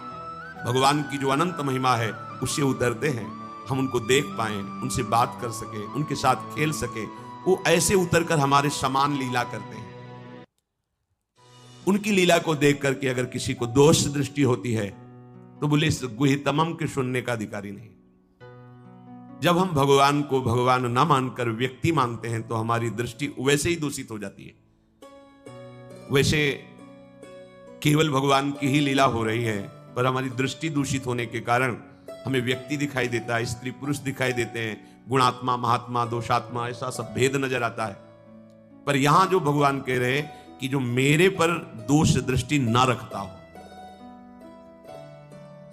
भगवान की जो अनंत महिमा है उससे उतरते हैं, हम उनको देख पाए, उनसे बात कर सके, उनके साथ खेल सके। वो ऐसे उतर कर हमारे समान लीला करते हैं। उनकी लीला को देख करके अगर किसी को दोष दृष्टि होती है तो बोले इस गुहितमम के सुनने का अधिकारी नहीं। जब हम भगवान को भगवान न मानकर व्यक्ति मानते हैं तो हमारी दृष्टि वैसे ही दूषित हो जाती है। वैसे केवल भगवान की ही लीला हो रही है, पर हमारी दृष्टि दूषित होने के कारण हमें व्यक्ति दिखाई देता है, स्त्री पुरुष दिखाई देते हैं, गुणात्मा महात्मा दोषात्मा ऐसा सब भेद नजर आता है। पर यहां जो भगवान कह रहे कि जो मेरे पर दोष दृष्टि ना रखता हो,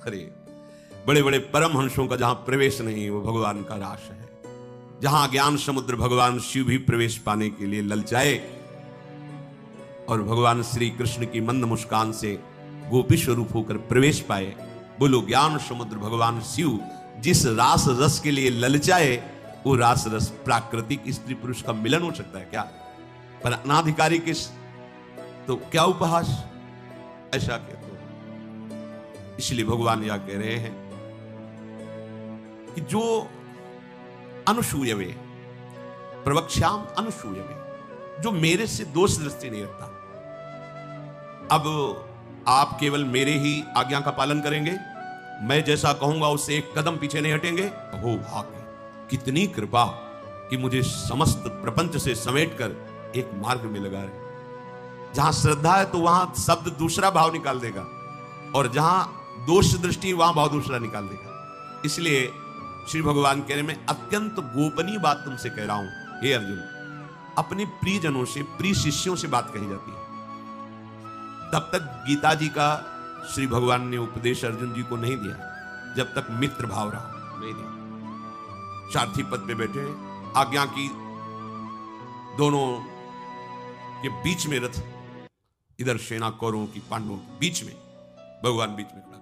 अरे बड़े बड़े परमहंसों का जहां प्रवेश नहीं वो भगवान का रास है। जहां ज्ञान समुद्र भगवान शिव भी प्रवेश पाने के लिए ललचाए और भगवान श्री कृष्ण की मंद मुस्कान से गोपी स्वरूप होकर प्रवेश पाए। बोलो ज्ञान समुद्र भगवान शिव जिस रास रस के लिए ललचाए वो रास रस प्राकृतिक स्त्री पुरुष का मिलन हो सकता है क्या? पर अनाधिकारी किस तो क्या उपहास, ऐसा कहते हो। इसलिए भगवान यह कह रहे हैं कि जो अनुसूयवे प्रवक्ष्याम अनुसूयवे, जो मेरे से दोष दृष्टि नहीं रखता। अब आप केवल मेरे ही आज्ञा का पालन करेंगे, मैं जैसा कहूंगा उससे एक कदम पीछे नहीं हटेंगे। हो भाग्य, कितनी कृपा कि मुझे समस्त प्रपंच से समेटकर एक मार्ग में लगा रहे। जहां श्रद्धा है तो वहां शब्द दूसरा भाव निकाल देगा, और जहां दोष दृष्टि वहां भाव दूसरा निकाल देगा। इसलिए श्री भगवान कह रहे मैं अत्यंत गोपनीय बात तुमसे कह रहा हूं हे अर्जुन। अपने प्रियजनों से, प्रिय शिष्यों से बात कही जाती है। तब तक गीता जी का श्री भगवान ने उपदेश अर्जुन जी को नहीं दिया जब तक मित्र भाव रहा, नहीं दिया। सारथी पद पे बैठे हैं, आज्ञा की दोनों के बीच में रथ, इधर सेना कौरवों की पांडवों के बीच में, भगवान बीच में खड़ा।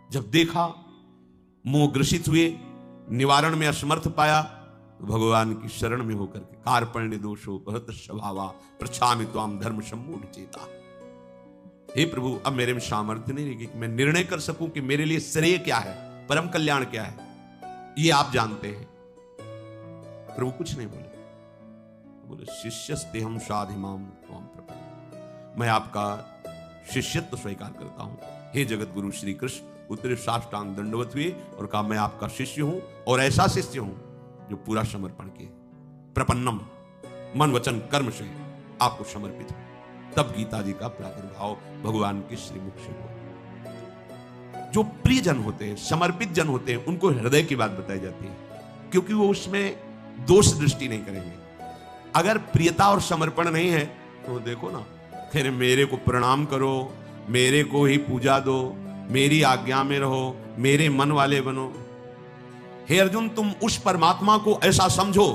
जब देखा मोह ग्रसित हुए, निवारण में असमर्थ पाया, तो भगवान की शरण में होकर के कार्पण्य दोषो भरत स्वभावा प्रछामि त्वाम धर्म सम्मूढ़ चेता। हे प्रभु, अब मेरे में सामर्थ्य नहीं रहेगी कि मैं निर्णय कर सकूं कि मेरे लिए श्रेय क्या है, परम कल्याण क्या है, ये आप जानते हैं। प्रभु कुछ नहीं बोले, बोले शिष्यस्ते हम साधिमाम त्वाम प्रपन्नः, मैं आपका शिष्यत्व स्वीकार करता हूं। हे जगत गुरु श्री कृष्ण उतरे साष्टांग दंडवत हुए और कहा मैं आपका शिष्य हूं, और ऐसा शिष्य हूं जो पूरा समर्पण किए, प्रपन्नम, मन वचन कर्म से आपको समर्पित हो। तब गीता जी का प्रादुर्भाव भगवान के श्रीमुख से हुआ। जो प्रिय जन होते हैं, समर्पित जन होते हैं, उनको हृदय की बात बताई जाती है, क्योंकि वो उसमें दोष दृष्टि नहीं करेंगे। अगर प्रियता और समर्पण नहीं है तो देखो ना, फिर मेरे को प्रणाम करो, मेरे को ही पूजा दो, मेरी आज्ञा में रहो, मेरे मन वाले बनो। हे अर्जुन, तुम उस परमात्मा को ऐसा समझो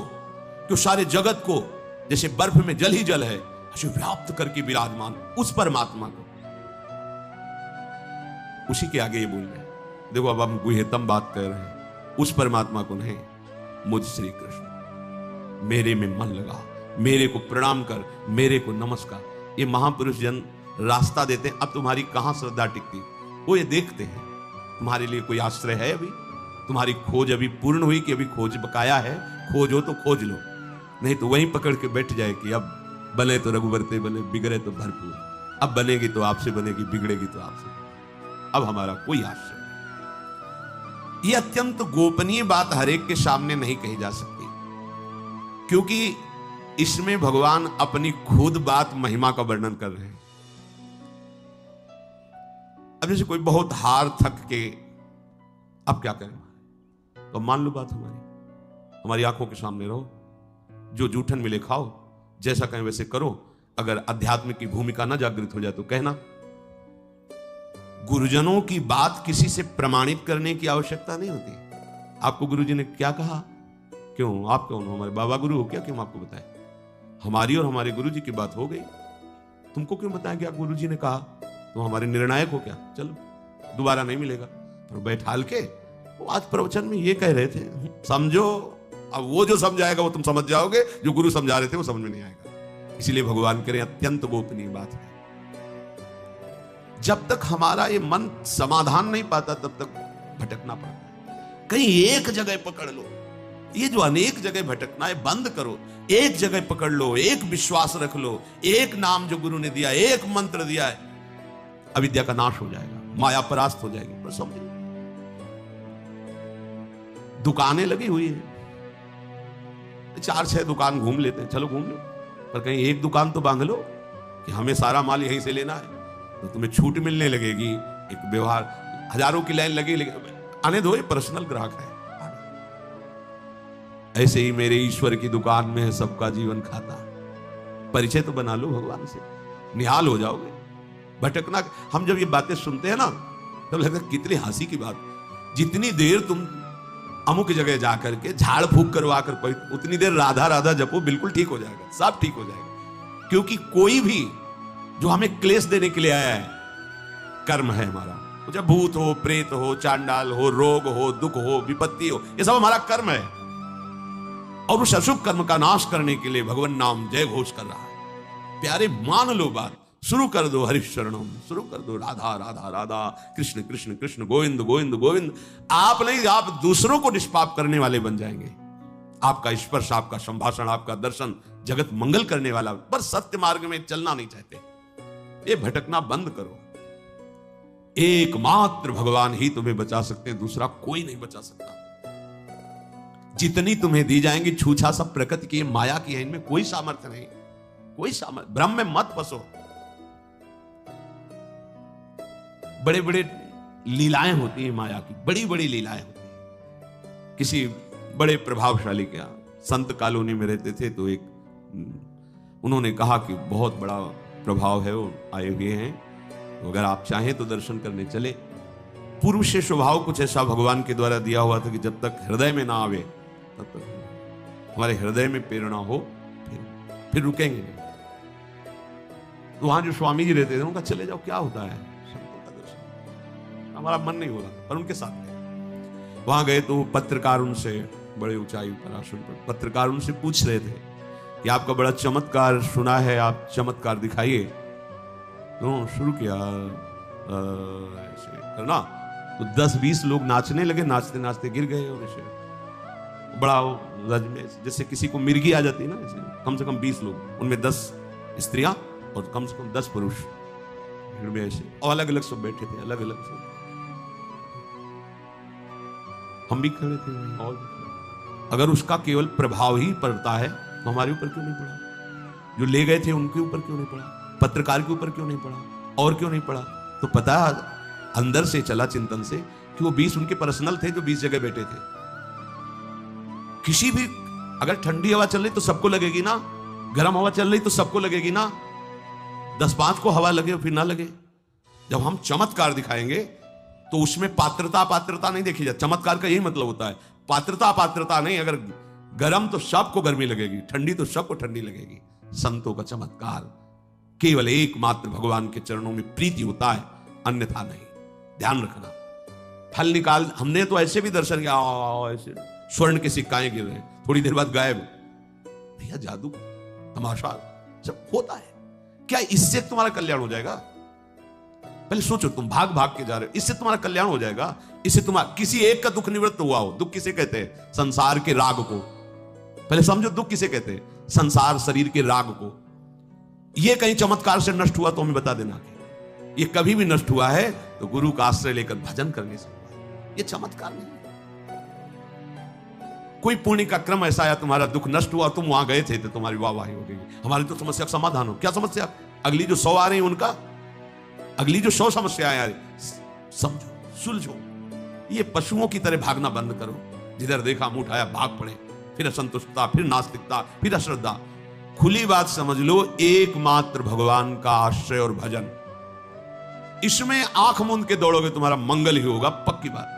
कि सारे जगत को जैसे बर्फ में जल ही जल है ऐसे व्याप्त करके विराजमान उस परमात्मा को, उसी के आगे ये बोल रहे हैं। देखो अब हम गुह्यतम बात कर रहे हैं, उस परमात्मा को नहीं, मुझ श्री कृष्ण, मेरे में मन लगा, मेरे को प्रणाम कर, मेरे को नमस्कार। ये महापुरुष जन रास्ता देते हैं। अब तुम्हारी कहां श्रद्धा टिकती, वो ये देखते हैं तुम्हारे लिए कोई आश्रय है, अभी तुम्हारी खोज अभी पूर्ण हुई कि अभी खोज बकाया है। खोज हो तो खोज लो, नहीं तो वहीं पकड़ के बैठ जाए कि अब बने तो रघुवर ते बने, बिगड़े तो भरपूर। अब बनेगी तो आपसे बनेगी, बिगड़ेगी तो आपसे, अब हमारा कोई आश्रय नहीं। ये अत्यंत गोपनीय बात हरेक के सामने नहीं कही जा सकती, क्योंकि इसमें भगवान अपनी खुद बात महिमा का वर्णन कर रहे हैं। अब जैसे कोई बहुत हार थक के अब क्या करें, तो मान लो बात हमारी आंखों के सामने रहो, जो जूठन मिले खाओ, जैसा कहें वैसे करो। अगर अध्यात्म की भूमिका ना जागृत हो जाए तो कहना। गुरुजनों की बात किसी से प्रमाणित करने की आवश्यकता नहीं होती। आपको गुरुजी ने क्या कहा, क्यों आप कौन हो, हमारे बाबा गुरु हो क्या, क्यों आपको बताए? हमारी और हमारे गुरुजी की बात हो गई, तुमको क्यों बताया क्या गुरुजी ने कहा? तुम हमारे निर्णायक हो क्या? चलो दोबारा नहीं मिलेगा। और बैठाल के वो आज प्रवचन में ये कह रहे थे, समझो। अब वो जो समझाएगा वो तुम समझ जाओगे, जो गुरु समझा रहे थे वो समझ में नहीं आएगा। इसीलिए भगवान करें अत्यंत गोपनीय बात है। जब तक हमारा ये मन समाधान नहीं पाता तब तक भटकना पड़ता है। कहीं एक जगह पकड़ लो। ये जो अनेक जगह भटकना है बंद करो, एक जगह पकड़ लो, एक विश्वास रख लो, एक नाम जो गुरु ने दिया, एक मंत्र दिया है, अविद्या का नाश हो जाएगा, माया परास्त हो जाएगी। बस समझिए, दुकानें लगी हुई है, 4-6 दुकान घूम लेते हैं, चलो घूम लो, पर कहीं एक दुकान तो बांध लो कि हमें सारा माल यहीं से लेना है, तो तुम्हें छूट मिलने लगेगी। एक व्यवहार, हजारों की लाइन लगी, आने दो, ये पर्सनल ग्राहक है। ऐसे ही मेरे ईश्वर की दुकान में है सबका जीवन खाता। परिचय तो बना लो भगवान से, निहाल हो जाओगे। भटकना, हम जब ये बातें सुनते हैं ना तब लगता है कितनी हंसी की बात। जितनी देर तुम अमुक जगह जाकर के झाड़ फूक करवा कर उतनी देर राधा राधा जपो, बिल्कुल ठीक हो जाएगा, सब ठीक हो जाएगा। क्योंकि कोई भी जो हमें क्लेश देने के लिए आया है, कर्म है हमारा। चाहे भूत हो, प्रेत हो, चांडाल हो, रोग हो, दुख हो, विपत्ति हो, ये सब हमारा कर्म है। और उस अशुभ कर्म का नाश करने के लिए भगवान नाम जय घोष कर रहा है। प्यारे मान लो बात, शुरू कर दो हरिशरणम, शुरू कर दो राधा राधा राधा, कृष्ण कृष्ण कृष्ण, गोविंद गोविंद गोविंद। आप नहीं, आप दूसरों को निष्पाप करने वाले बन जाएंगे। आपका स्पर्श, आपका संभाषण, आपका दर्शन जगत मंगल करने वाला। पर सत्य मार्ग में चलना नहीं चाहते, ये भटकना बंद करो। एकमात्र भगवान ही तुम्हें बचा सकते, दूसरा कोई नहीं बचा सकता। जितनी तुम्हें दी जाएंगी छूछा सब प्रकृति की, माया की है, इनमें कोई सामर्थ्य नहीं, कोई सामर्थ्य। ब्रह्म में मत फंसो। बड़े बड़े लीलाएं होती हैं माया की, बड़ी बड़ी लीलाएं होती हैं। किसी बड़े प्रभावशाली के संत कॉलोनी में रहते थे, तो एक उन्होंने कहा कि बहुत बड़ा प्रभाव है, वो आए हुए हैं, तो अगर आप चाहें तो दर्शन करने चले। पूर्व से स्वभाव कुछ ऐसा भगवान के द्वारा दिया हुआ था कि जब तक हृदय में ना आवे तब तक, हमारे हृदय में प्रेरणा हो फिर रुकेंगे नहीं। तो वहां जो स्वामी जी रहते थे उनका चले जाओ, क्या होता है, संतों का दर्शन, हमारा मन नहीं हो रहा, पर उनके साथ गए। वहां गए तो पत्रकार उनसे, बड़े ऊंचाई पर आसन पर पत्रकार उनसे पूछ रहे थे कि आपका बड़ा चमत्कार सुना है, आप चमत्कार दिखाइए। तो शुरू किया ऐसे करना, तो 10-20 लोग नाचने लगे, नाचते नाचते गिर गए। और ऐसे बड़ा रज में जैसे किसी को मिर्गी आ जाती है ना, ऐसे कम से कम 20 लोग, उनमें 10 स्त्रियां और कम से कम 10 पुरुष भीड़ में ऐसे, और अलग अलग सब बैठे थे, अलग अलग सब। हम भी खड़े थे वहीं, और अगर उसका केवल प्रभाव ही पड़ता है तो हमारे ऊपर क्यों नहीं पड़ा? जो ले गए थे उनके ऊपर क्यों नहीं पड़ा? पत्रकार के ऊपर क्यों नहीं पड़ा? और क्यों नहीं पड़ा? तो पता अंदर से चला चिंतन से कि वो 20 उनके पर्सनल थे जो 20 जगह बैठे थे। किसी भी, अगर ठंडी हवा चल रही तो सबको लगेगी ना, गर्म हवा चल रही तो सबको लगेगी ना, 10-5 को हवा लगे फिर ना लगे। जब हम चमत्कार दिखाएंगे तो उसमें पात्रता नहीं देखी जाती। चमत्कार का यही मतलब होता है, पात्रता नहीं। अगर गर्म तो सबको गर्मी लगेगी, ठंडी तो सबको ठंडी लगेगी। संतों का चमत्कार केवल एकमात्र भगवान के चरणों में प्रीति होता है, अन्यथा नहीं। ध्यान रखना। फल निकाल, हमने तो ऐसे भी दर्शन किया, ऐसे स्वर्ण के सिक्काएं गिर रहे हैं, थोड़ी देर बाद गायब। भैया जादू तमाशा सब होता है क्या? इससे तुम्हारा कल्याण हो जाएगा? पहले सोचो, तुम भाग भाग के जा रहे हो, इससे तुम्हारा कल्याण हो जाएगा? इससे तुम्हारा किसी एक का दुख निवृत्त हुआ हो। दुख किसे कहते हैं? संसार के राग को। पहले समझो दुख किसे कहते हैं? संसार शरीर के राग को। ये कहीं चमत्कार से नष्ट हुआ तो हमें बता देना। ये कभी भी नष्ट हुआ है तो गुरु का आश्रय लेकर भजन करने से हुआ है। ये चमत्कार नहीं है। कोई पुण्य का क्रम ऐसा आया, तुम्हारा दुख नष्ट हुआ, तुम वहां गए थे तो तुम्हारी वाहवाही हो गई। हमारी तो समस्या का समाधान हो। क्या समस्या? अगली जो 100 आ रही है उनका, अगली जो 100 समस्या आ रही, समझो, सुलझो। ये पशुओं की तरह भागना बंद करो। जिधर देखा मुंह उठाया भाग पड़े, फिर असंतुष्टता, फिर नास्तिकता, फिर अश्रद्धा। खुली बात समझ लो, एकमात्र भगवान का आश्रय और भजन, इसमें आंख मूंद के दौड़ोगे तुम्हारा मंगल ही होगा, पक्की बात।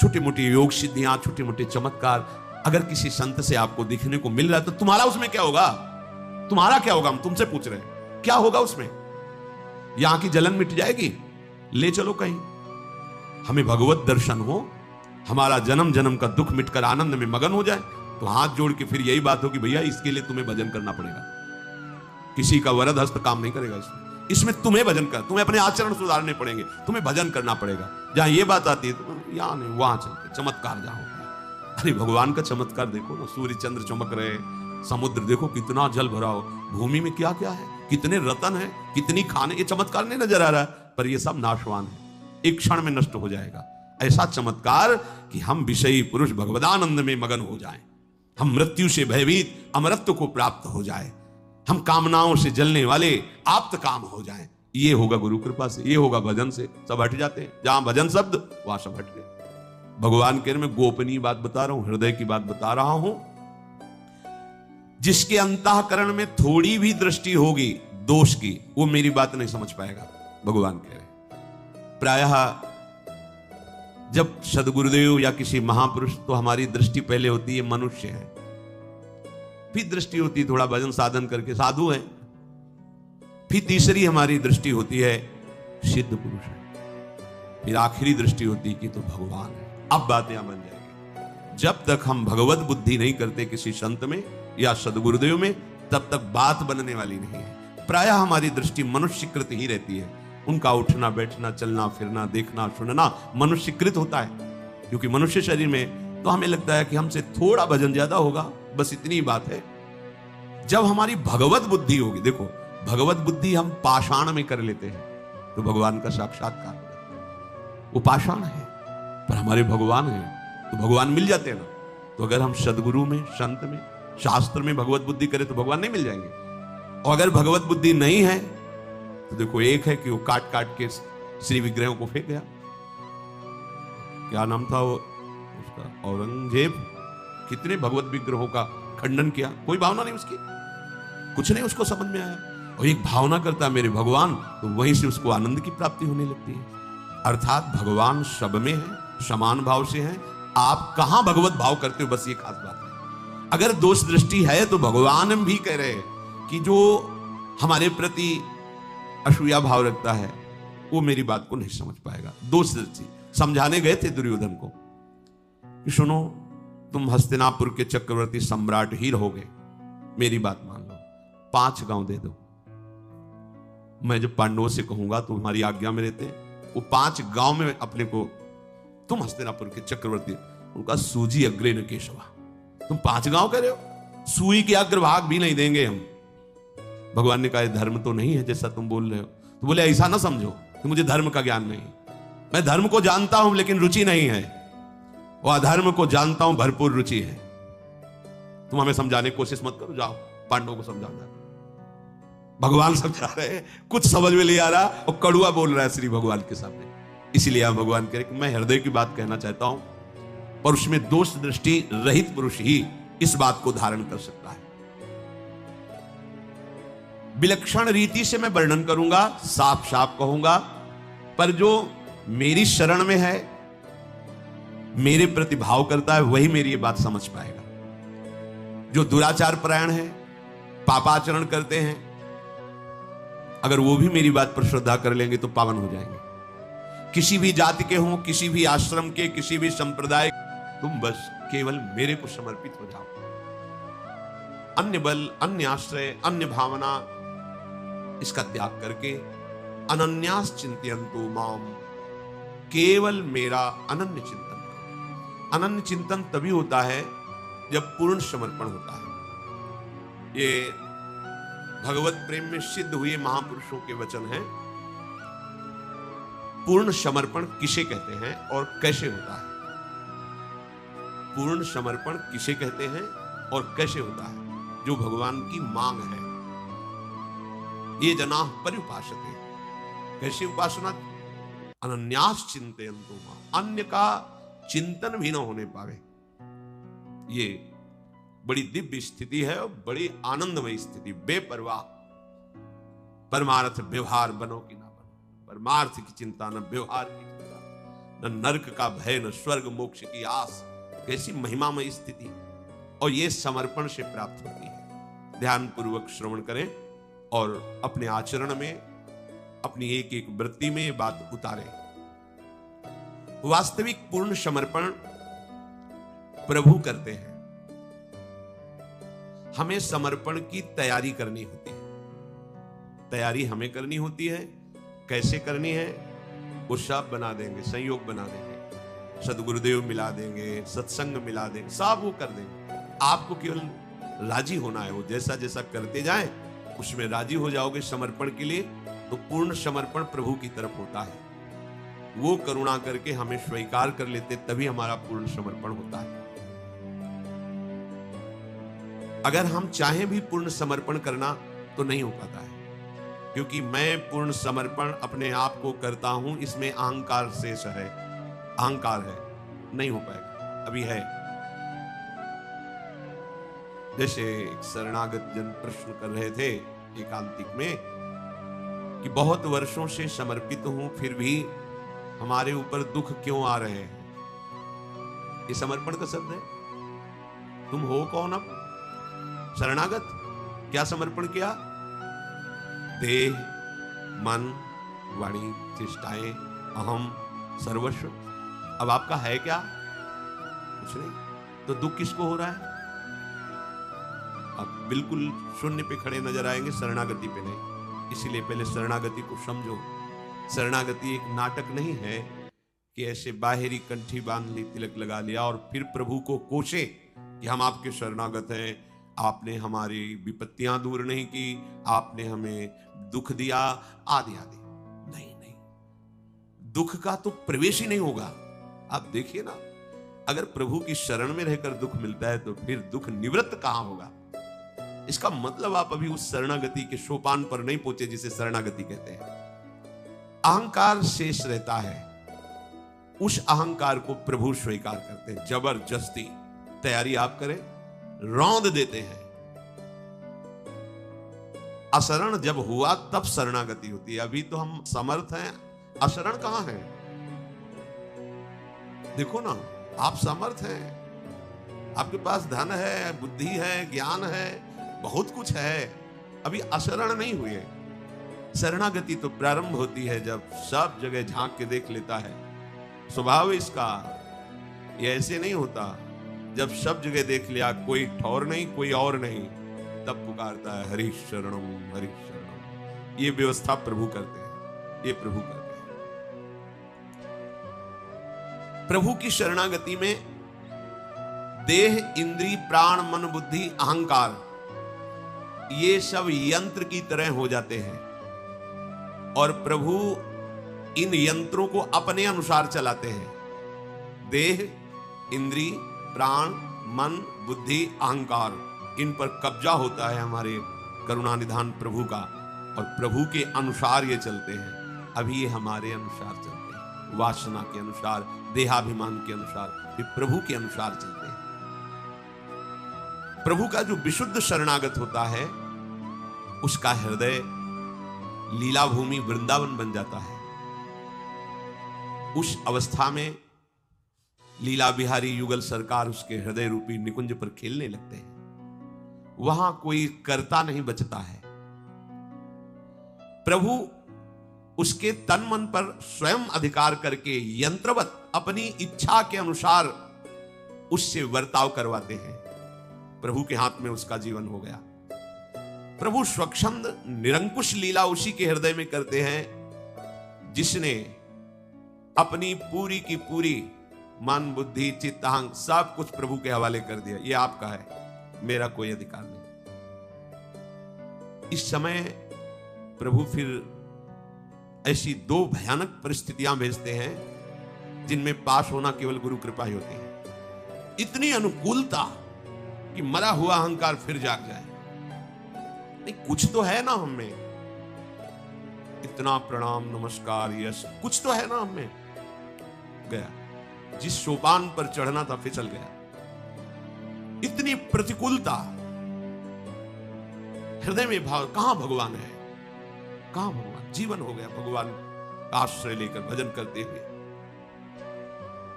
छोटी मोटी योग सिद्धियां, छोटे मोटे चमत्कार अगर किसी संत से आपको दिखने को मिल रहा है तो तुम्हारा उसमें क्या होगा? तुम्हारा क्या होगा? हम तुमसे पूछ रहे हैं, क्या होगा उसमें? यहां की जलन मिट जाएगी? ले चलो कहीं। हमें भगवत दर्शन हो हमारा जन्म जन्म का दुख मिटकर आनंद में मगन हो जाए, तो हाथ जोड़ के फिर यही बात हो कि भैया इसके लिए तुम्हें भजन करना पड़ेगा। किसी का वरद हस्त काम नहीं करेगा इसमें तुम्हें भजन कर, तुम्हें अपने आचरण सुधारने पड़ेंगे, तुम्हें भजन करना पड़ेगा। जहां ये बात आती है तो यहां नहीं वहां चलते, चमत्कार जहां होता है। अरे भगवान का चमत्कार देखो ना, सूर्य चंद्र चमक रहे, समुद्र देखो कितना जल भरा हो, भूमि में क्या क्या है, कितने रतन है, कितनी खाने, ये चमत्कार नहीं नजर आ रहा है, पर ये सब नाशवान है, एक क्षण में नष्ट हो जाएगा। ऐसा चमत्कार कि हम विषयी पुरुष भगवदानंद में मगन हो जाएं, हम मृत्यु से भयभीत अमरत्व को प्राप्त हो जाए, हम कामनाओं से जलने वाले आप्त काम हो जाएं। ये होगा गुरु कृपा से, ये होगा भजन से, सब हट जाते हैं। जहां भजन शब्द वहां सब हट गए। भगवान के मैं गोपनीय बात बता रहा हूं, हृदय की बात बता रहा हूं। जिसके अंतःकरण में थोड़ी भी दृष्टि होगी दोष की, वो मेरी बात नहीं समझ पाएगा। भगवान कह रहे प्रायः जब सदगुरुदेव या किसी महापुरुष, तो हमारी दृष्टि पहले होती है मनुष्य है, फिर दृष्टि होती थोड़ा भजन साधन करके साधु है, फिर तीसरी हमारी दृष्टि होती है सिद्ध पुरुष है, फिर आखिरी दृष्टि होती कि तो भगवान है। अब बात यहां बन जाएगी। जब तक हम भगवत बुद्धि नहीं करते किसी संत में या सदगुरुदेव में, तब तक बात बनने वाली नहीं है। प्रायः हमारी दृष्टि मनुष्यकृत ही रहती है। उनका उठना बैठना चलना फिरना देखना सुनना मनुष्यकृत होता है, क्योंकि मनुष्य शरीर में तो हमें लगता है कि हमसे थोड़ा भजन ज्यादा होगा, बस इतनी ही बात है। जब हमारी भगवत बुद्धि होगी, देखो भगवत बुद्धि हम पाषाण में कर लेते हैं तो भगवान का साक्षात्कार हो जाता है। वो पाषाण है पर हमारे भगवान है, तो भगवान मिल जाते हैं ना। तो अगर हम सदगुरु में, संत में, शास्त्र में भगवत बुद्धि करें तो भगवान नहीं मिल जाएंगे। और अगर भगवत बुद्धि नहीं है तो देखो, एक है कि वो काट काट के श्री विग्रहों को फेंक गया, क्या नाम था वो उसका, औरंगजेब, कितने भगवत विग्रहों का खंडन किया, कोई भावना नहीं उसकी, कुछ नहीं उसको समझ में आया। और एक भावना करता है मेरे भगवान, तो वहीं से उसको आनंद की प्राप्ति होने लगती है। अर्थात भगवान सब में है, समान भाव से है। आप कहां भगवत भाव करते हो, बस ये खास बात है। अगर दोष दृष्टि है तो भगवान भी कह रहे हैं कि जो हमारे प्रति असूया भाव रखता है वो मेरी बात को नहीं समझ पाएगा। दोष दृष्टि समझाने गए थे दुर्योधन को कि सुनो, तुम हस्तिनापुर के चक्रवर्ती सम्राट ही रहोगे, मेरी बात मान लो, 5 गांव दे दो। मैं जब पांडवों से कहूंगा तो हमारी आज्ञा में रहते हैं, वो 5 गांव में अपने को, तुम हस्तिनापुर के चक्रवर्ती, उनका सूजी अग्रे न केशवा, तुम 5 गांव कह रहे हो, सुई के अग्रभाग भी नहीं देंगे हम। भगवान ने कहा धर्म तो नहीं है जैसा तुम बोल रहे हो। तो बोले ऐसा ना समझो कि मुझे धर्म का ज्ञान नहीं, मैं धर्म को जानता हूं लेकिन रुचि नहीं है, और अधर्म को जानता हूं भरपूर रुचि है। तुम हमें समझाने की कोशिश मत करो, जाओ पांडवों को समझाना। भगवान समझा रहे हैं, कुछ समझ में नहीं आ रहा और कड़ुआ बोल रहा है श्री भगवान के सामने। इसीलिए आप भगवान कह रहे कि मैं हृदय की बात कहना चाहता हूं, और उसमें दोष दृष्टि रहित पुरुष ही इस बात को धारण कर सकता है। विलक्षण रीति से मैं वर्णन करूंगा, साफ साफ कहूंगा, पर जो मेरी शरण में है, मेरे प्रति भाव करता है, वही मेरी ये बात समझ पाएगा। जो दुराचार परायण है, पापाचरण करते हैं, अगर वो भी मेरी बात पर श्रद्धा कर लेंगे तो पावन हो जाएंगे। किसी भी जाति के हों, किसी भी आश्रम के, किसी भी संप्रदाय, तुम बस केवल मेरे को समर्पित हो जाओ। अन्य बल, अन्य आश्रय, अन्य भावना, इसका त्याग करके अनन्यास चिंतयन्तु माम, केवल मेरा अनन्य चिंतन करो। अनन्य चिंतन तभी होता है जब पूर्ण समर्पण होता है। ये भगवत प्रेम में सिद्ध हुए महापुरुषों के वचन हैं। पूर्ण समर्पण किसे कहते हैं और कैसे होता है? पूर्ण समर्पण किसे कहते हैं और कैसे होता है? जो भगवान की मांग है। ये जना पर्युपासते, कैसे उपासना? अनन्यास चिंतयन्तु माम, अन्य का चिंतन भी न होने पावे। ये बड़ी दिव्य स्थिति है और बड़ी आनंदमय स्थिति। बेपरवाह, परमार्थ व्यवहार बनो कि ना बनो, परमार्थ की चिंता न व्यवहार की चिंता, न नरक का भय, न स्वर्ग मोक्ष की आस। कैसी महिमामय स्थिति, और ये समर्पण से प्राप्त होती है। ध्यान पूर्वक श्रवण करें और अपने आचरण में, अपनी एक एक वृत्ति में ये बात उतारें। वास्तविक पूर्ण समर्पण प्रभु करते हैं। हमें समर्पण की तैयारी करनी होती है। तैयारी हमें करनी होती है। कैसे करनी है? वो सब बना देंगे, संयोग बना देंगे, सदगुरुदेव मिला देंगे, सत्संग मिला देंगे, सब वो कर देंगे। आपको केवल राजी होना है। वो जैसा जैसा करते जाएं उसमें राजी हो जाओगे समर्पण के लिए, तो पूर्ण समर्पण प्रभु की तरफ होता है। वो करुणा करके हमें स्वीकार कर लेते, तभी हमारा पूर्ण समर्पण होता है। अगर हम चाहें भी पूर्ण समर्पण करना तो नहीं हो पाता है, क्योंकि मैं पूर्ण समर्पण अपने आप को करता हूं, इसमें अहंकार शेष है, अहंकार है, नहीं हो पाएगा। अभी है। जैसे एक शरणागत जन प्रश्न कर रहे थे एकांतिक में कि बहुत वर्षों से समर्पित हूं, फिर भी हमारे ऊपर दुख क्यों आ रहे हैं। ये समर्पण का शब्द है। तुम हो कौन? अब शरणागत। क्या समर्पण किया? देह, मन, वाणी, चेष्टाएं, अहम, सर्वस्व। अब आपका है क्या? कुछ नहीं। तो दुख किसको हो रहा है? अब बिल्कुल शून्य पे खड़े नजर आएंगे, शरणागति पे नहीं। इसीलिए पहले शरणागति को समझो। शरणागति एक नाटक नहीं है कि ऐसे बाहरी कंठी बांध ली, तिलक लगा लिया और फिर प्रभु को कोसे कि हम आपके शरणागत हैं, आपने हमारी विपत्तियां दूर नहीं की, आपने हमें दुख दिया, आदि आदि। नहीं नहीं, दुख का तो प्रवेश ही नहीं होगा। आप देखिए ना, अगर प्रभु की शरण में रहकर दुख मिलता है तो फिर दुख निवृत्त कहां होगा? इसका मतलब आप अभी उस शरणागति के सोपान पर नहीं पहुंचे जिसे शरणागति कहते हैं। अहंकार शेष रहता है, उस अहंकार को प्रभु स्वीकार करते हैं। जबरदस्ती तैयारी आप करें, रौंद देते हैं। अशरण जब हुआ तब शरणागति होती है। अभी तो हम समर्थ हैं, अशरण कहां है? देखो ना, आप समर्थ हैं, आपके पास धन है, बुद्धि है, ज्ञान है, बहुत कुछ है, अभी अशरण नहीं हुए। शरणागति तो प्रारंभ होती है जब सब जगह झांक के देख लेता है। स्वभाव इसका ये ऐसे नहीं होता। जब सब जगह देख लिया, कोई ठौर नहीं, कोई और नहीं, तब पुकारता है हरि शरणम, हरि शरणम। ये व्यवस्था प्रभु करते हैं, ये प्रभु करते हैं। प्रभु की शरणागति में देह, इंद्री, प्राण, मन, बुद्धि, अहंकार, ये सब यंत्र की तरह हो जाते हैं और प्रभु इन यंत्रों को अपने अनुसार चलाते हैं। देह, इंद्री, प्राण, मन, बुद्धि, अहंकार, इन पर कब्जा होता है हमारे करुणानिधान प्रभु का और प्रभु के अनुसार ये चलते हैं। अभी ये हमारे अनुसार चलते हैं, वासना के अनुसार, देहाभिमान के अनुसार, फिर प्रभु के अनुसार चलते हैं। प्रभु का जो विशुद्ध शरणागत होता है उसका हृदय लीला भूमि वृंदावन बन जाता है। उस अवस्था में लीला बिहारी युगल सरकार उसके हृदय रूपी निकुंज पर खेलने लगते हैं। वहां कोई कर्ता नहीं बचता है। प्रभु उसके तन मन पर स्वयं अधिकार करके यंत्रवत अपनी इच्छा के अनुसार उससे वर्ताव करवाते हैं। प्रभु के हाथ में उसका जीवन हो गया। प्रभु स्वच्छंद निरंकुश लीला उसी के हृदय में करते हैं जिसने अपनी पूरी की पूरी मन, बुद्धि, चित्त, अहंग सब कुछ प्रभु के हवाले कर दिया। ये आपका है, मेरा कोई अधिकार नहीं। इस समय प्रभु फिर ऐसी दो भयानक परिस्थितियां भेजते हैं जिनमें पास होना केवल गुरु कृपा ही होती है। इतनी अनुकूलता कि मरा हुआ अहंकार फिर जाग जाए। नहीं, कुछ तो है ना हमें, इतना प्रणाम नमस्कार यश कुछ तो है ना हमें। गया, जिस सोपान पर चढ़ना था फिसल गया। इतनी प्रतिकूलता, हृदय में भाव, कहां भगवान है, कहां भगवान। जीवन हो गया भगवान का आश्रय लेकर भजन करते हुए,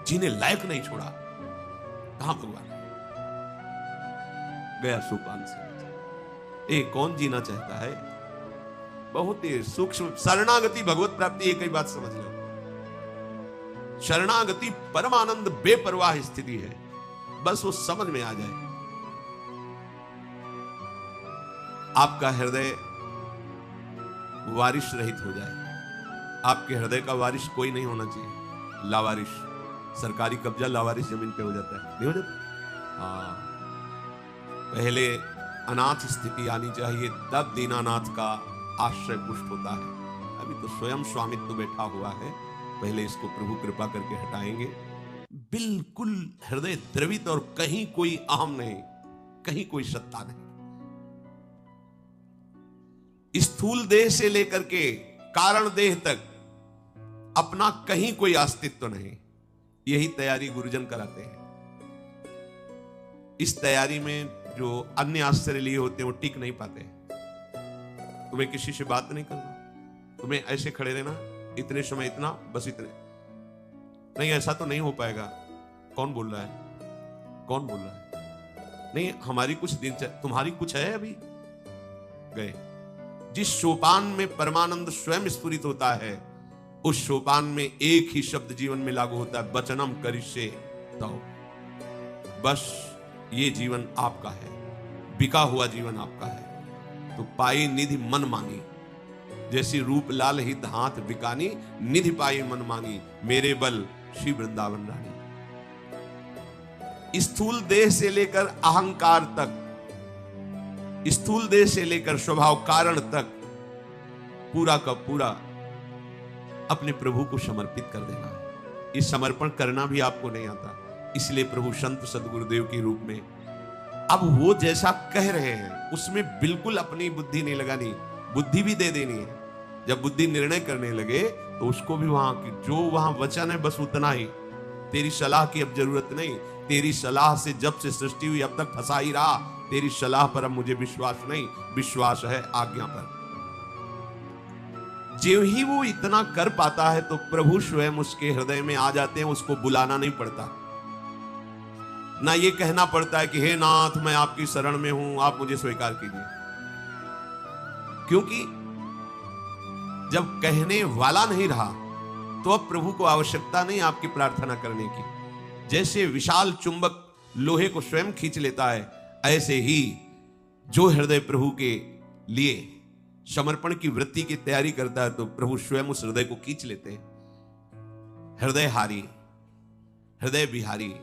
जीने लायक नहीं छोड़ा। कहां भगवान है? गया सोपान से। कौन जीना चाहता है? बहुत ही सूक्ष्म शरणागति भगवत प्राप्ति। एक ही बात समझ लो, शरणागति परमानंद बेपरवाह स्थिति है। बस वो समझ में आ जाए। आपका हृदय वारिश रहित हो जाए। आपके हृदय का वारिश कोई नहीं होना चाहिए, लावारिश। सरकारी कब्जा लावारिश जमीन पे हो जाता है, नहीं हो जाता? हाँ, पहले अनाथ स्थिति आनी चाहिए, तब दीनानाथ का आश्रय पुष्ट होता है। अभी तो स्वयं स्वामित्व बैठा हुआ है, पहले इसको प्रभु कृपा करके हटाएंगे। बिल्कुल हृदय द्रवित और कहीं कोई अहम नहीं, कहीं कोई सत्ता नहीं। स्थूल देह से लेकर के कारण देह तक अपना कहीं कोई अस्तित्व नहीं। यही तैयारी गुरुजन कराते हैं। इस तैयारी में जो अन्य आश्रय लिए होते हैं वो टिक नहीं पाते। तुम्हें किसी से बात नहीं करना, तुम्हें ऐसे खड़े रहना, इतने समय इतना, बस इतने। नहीं, ऐसा तो नहीं हो पाएगा। कौन बोल रहा है? कौन बोल रहा है? नहीं, हमारी कुछ दिन, तुम्हारी कुछ है अभी गए। जिस सोपान में परमानंद स्वयं स्फुरित होता है, उस सोपान में एक ही शब्द जीवन में लागू होता है, वचनम करिष्ये तव। बस ये जीवन आपका है, बिका हुआ जीवन आपका है। तो पाई निधि मन मांगी, जैसी रूप लाल हित हाथ बिकानी, निधि पाई मन मांगी, मेरे बल श्री वृंदावन रानी। स्थूल देह से लेकर अहंकार तक, स्थूल देह से लेकर स्वभाव कारण तक पूरा का पूरा अपने प्रभु को समर्पित कर देना है। इस समर्पण करना भी आपको नहीं आता, इसलिए प्रभु संत सदगुरुदेव के रूप में अब वो जैसा कह रहे हैं उसमें बिल्कुल अपनी बुद्धि नहीं लगानी, बुद्धि भी दे देनी है। जब बुद्धि निर्णय करने लगे तो उसको भी वहां की जो वहां वचन है बस उतना ही। तेरी सलाह की अब जरूरत नहीं, तेरी सलाह से जब से सृष्टि हुई अब तक फंसा ही रहा, तेरी सलाह पर अब मुझे विश्वास नहीं, विश्वास है आज्ञा पर। जो ही वो इतना कर पाता है तो प्रभु स्वयं उसके हृदय में आ जाते हैं, उसको बुलाना नहीं पड़ता। ना ये कहना पड़ता है कि हे नाथ मैं आपकी शरण में हूं, आप मुझे स्वीकार कीजिए। क्योंकि जब कहने वाला नहीं रहा तो अब प्रभु को आवश्यकता नहीं आपकी प्रार्थना करने की। जैसे विशाल चुंबक लोहे को स्वयं खींच लेता है, ऐसे ही जो हृदय प्रभु के लिए समर्पण की वृत्ति की तैयारी करता है तो प्रभु स्वयं उस हृदय को खींच लेते हैं। हृदय हारी, हृदय बिहारी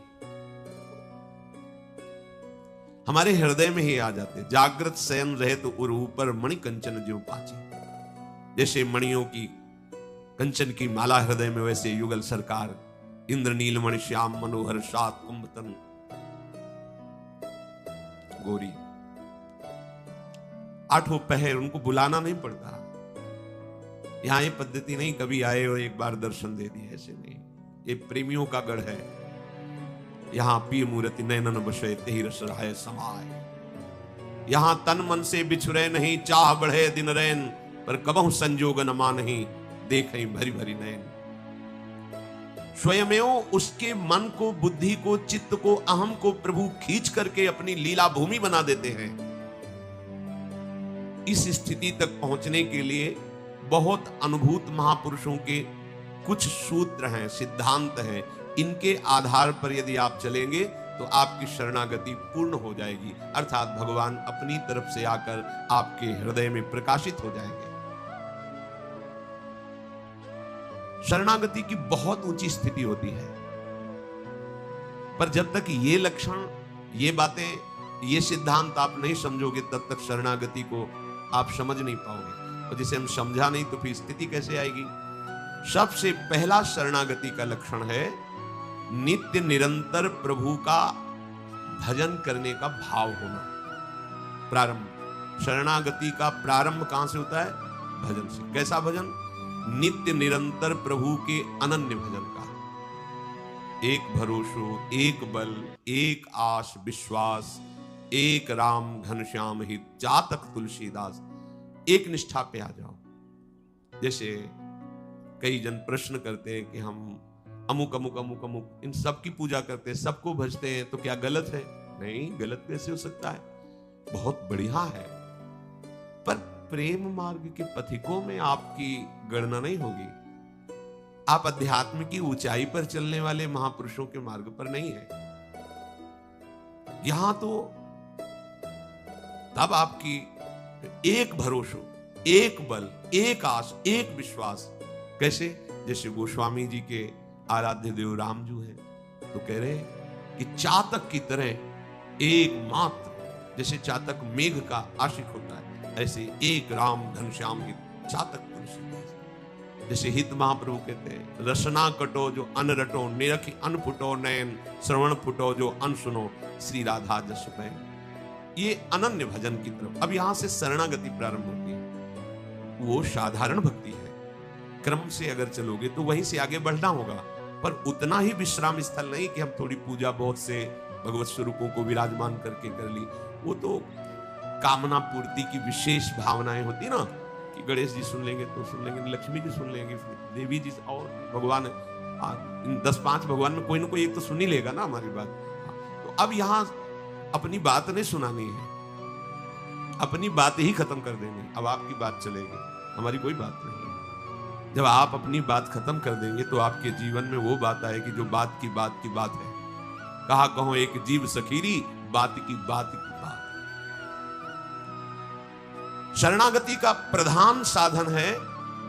हमारे हृदय में ही आ जाते। जागृत शयन रहे तो उर ऊपर मणि कंचन ज्यों पाचे। जैसे मणियों की कंचन की माला हृदय में, वैसे युगल सरकार इंद्र नीलमणि श्याम मनोहर सात कुंभतन गोरी। आठों पहर, उनको बुलाना नहीं पड़ता। यहां ये पद्धति नहीं कभी आए और एक बार दर्शन दे दिए, ऐसे नहीं। ये प्रेमियों का गढ़ है। यहां पी मूर्ति नयनन बसे तेहि रस रहाय समाय। यहां तन मन से बिछुरे नहीं, चाह बढ़े दिन रैन, पर कबहु संजोग न मानहि, देखहि भरी भरी नयन। स्वयमेव उसके मन को, बुद्धि को, चित्त को, अहम को प्रभु खींच करके अपनी लीला भूमि बना देते हैं। इस स्थिति तक पहुंचने के लिए बहुत अनुभूत महापुरुषों के कुछ सूत्र हैं, सिद्धांत हैं। इनके आधार पर यदि आप चलेंगे तो आपकी शरणागति पूर्ण हो जाएगी, अर्थात भगवान अपनी तरफ से आकर आपके हृदय में प्रकाशित हो जाएंगे। शरणागति की बहुत ऊंची स्थिति होती है, पर जब तक ये लक्षण, ये बातें, ये सिद्धांत आप नहीं समझोगे तब तक शरणागति को आप समझ नहीं पाओगे। और जिसे हम समझा नहीं तो फिर स्थिति कैसे आएगी। सबसे पहला शरणागति का लक्षण है नित्य निरंतर प्रभु का भजन करने का भाव होना। प्रारंभ, शरणागति का प्रारंभ कहां से होता है? भजन से। कैसा भजन? नित्य निरंतर प्रभु के अनन्य भजन का। एक भरोसो, एक बल, एक आस विश्वास, एक राम घनश्याम हित, जातक तुलसीदास। एक निष्ठा पे आ जाओ। जैसे कई जन प्रश्न करते हैं कि हम अमुक अमुक अमुक अमुक इन सब की पूजा करते हैं, सबको भजते हैं, तो क्या गलत है? नहीं, गलत कैसे हो सकता है? बहुत बढ़िया है। पर प्रेम मार्ग के पथिकों में आपकी गणना नहीं होगी। आप अध्यात्म की ऊंचाई पर चलने वाले महापुरुषों के मार्ग पर नहीं है। यहां तो तब आपकी एक भरोसा, एक बल, एक आस, एक विश्वास। कैसे? जैसे गोस्वामी जी के आराध्य देव रामजू है, तो कह रहे कि चातक की तरह एकमात्र, जैसे चातक मेघ का आशिक होता है, ऐसे एक राम घनश्याम की चातक तुलसीदास। जैसे हित महाप्रभु कहते हैं, रसना कटो जो अन रटो, निरखी अन फुटो नयन, श्रवण फुटो जो अन सुनो, श्री राधा जस में। ये अनन्य भजन की तरफ। अब यहां से शरणागति प्रारंभ होती है। वो साधारण भक्ति है, क्रम से अगर चलोगे तो वहीं से आगे बढ़ना होगा, पर उतना ही विश्राम स्थल नहीं कि हम थोड़ी पूजा बहुत से भगवत स्वरूपों को विराजमान करके कर ली। वो तो कामना पूर्ति की विशेष भावनाएं होती ना, कि गणेश जी सुन लेंगे तो सुन लेंगे, लक्ष्मी जी सुन लेंगे, देवी जी और भगवान, इन 10-5 भगवान में कोई ना कोई एक तो सुन ही लेगा ना हमारी बात। तो अब यहां अपनी बात नहीं सुनानी है, अपनी बात ही खत्म कर देनी। अब आपकी बात चलेगी, हमारी कोई बात नहीं है। जब आप अपनी बात खत्म कर देंगे तो आपके जीवन में वो बात आएगी जो बात की बात है। कहा कहो एक जीव सखीरी, बात की बात। शरणागति का प्रधान साधन है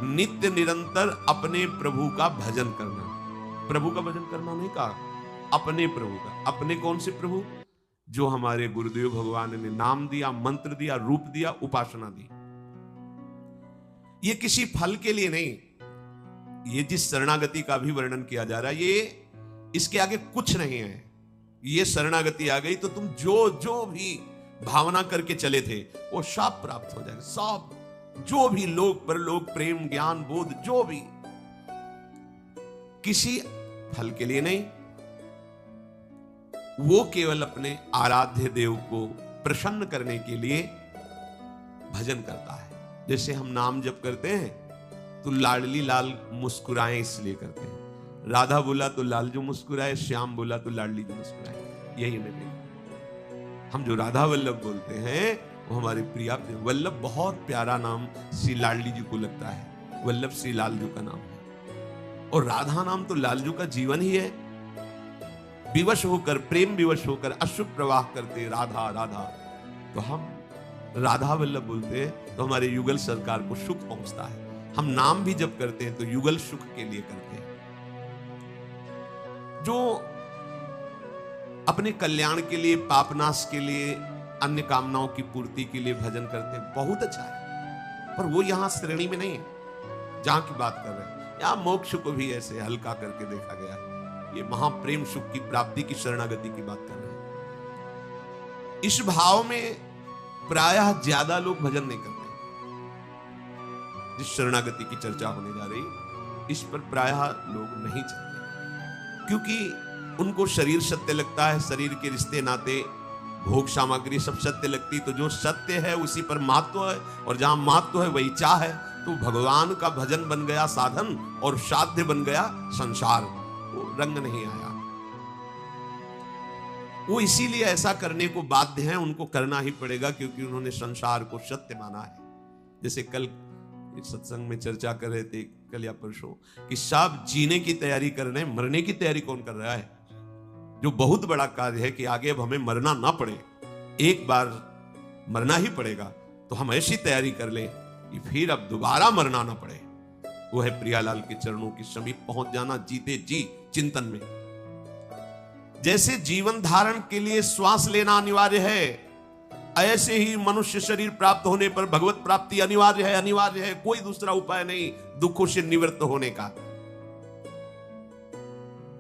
नित्य निरंतर अपने प्रभु का भजन करना। प्रभु का भजन करना नहीं कहा, अपने प्रभु का। अपने कौन से प्रभु? जो हमारे गुरुदेव भगवान ने नाम दिया, मंत्र दिया, रूप दिया, उपासना दी। ये किसी फल के लिए नहीं। ये जिस शरणागति का भी वर्णन किया जा रहा है, ये इसके आगे कुछ नहीं है। ये शरणागति आ गई तो तुम जो भी भावना करके चले थे वो सब प्राप्त हो जाएगा। सब, जो भी लोक परलोक, प्रेम, ज्ञान, बोध, जो भी, किसी फल के लिए नहीं। वो केवल अपने आराध्य देव को प्रसन्न करने के लिए भजन करता है। जैसे हम नाम जप करते हैं तो लाडली लाल मुस्कुराए इसलिए करते हैं। राधा बोला तो लाल जो मुस्कुराए, श्याम बोला तो लाडली जो मुस्कुराए। यही हमें देखा। हम जो राधा वल्लभ बोलते हैं वो हमारे प्रिया वल्लभ, बहुत प्यारा नाम श्री लाडली जी को लगता है। वल्लभ श्री लालजू का नाम है, और राधा नाम तो लालजू का जीवन ही है। विवश होकर, प्रेम विवश होकर अश्रु प्रवाह करते राधा राधा। तो हम राधा वल्लभ बोलते हैं तो हमारे युगल सरकार को सुख पहुंचता है। हम नाम भी जब करते हैं तो युगल सुख के लिए करते हैं। जो अपने कल्याण के लिए, पापनाश के लिए, अन्य कामनाओं की पूर्ति के लिए भजन करते हैं, बहुत अच्छा है, पर वो यहां श्रेणी में नहीं है जहां की बात कर रहे हैं। यहां मोक्ष को भी ऐसे हल्का करके देखा गया है। ये महाप्रेम सुख की प्राप्ति की शरणागति की बात कर रहे हैं। इस भाव में प्रायः ज्यादा लोग भजन नहीं करते। जिस शरणागति की चर्चा होने जा रही, इस पर प्रायः लोग नहीं चलते, क्योंकि उनको शरीर सत्य लगता है, शरीर के रिश्ते नाते, भोग सामग्री सब सत्य लगती। तो जो सत्य है उसी पर महत्व है, और जहां महत्व है वही चाह है। तो भगवान का भजन बन गया साधन और साध्य बन गया संसार। वो रंग नहीं आया। वो इसीलिए ऐसा करने को बाध्य हैं, उनको करना ही पड़ेगा, क्योंकि उन्होंने संसार को सत्य माना है। जैसे कल सत्संग में चर्चा कर रहे थे, कल या परसों, कि सब जीने की तैयारी कर रहे हैं, मरने की तैयारी कौन कर रहा है? जो बहुत बड़ा कार्य है कि आगे अब हमें मरना ना पड़े, एक बार मरना ही पड़ेगा, तो हम ऐसी तैयारी कर लें कि फिर अब दोबारा मरना ना पड़े। वो है प्रियालाल के चरणों के समीप पहुंच जाना, जीते जी चिंतन में। जैसे जीवन धारण के लिए श्वास लेना अनिवार्य है, ऐसे ही मनुष्य शरीर प्राप्त होने पर भगवत प्राप्ति अनिवार्य है। अनिवार्य है, कोई दूसरा उपाय नहीं दुखों से निवृत्त होने का।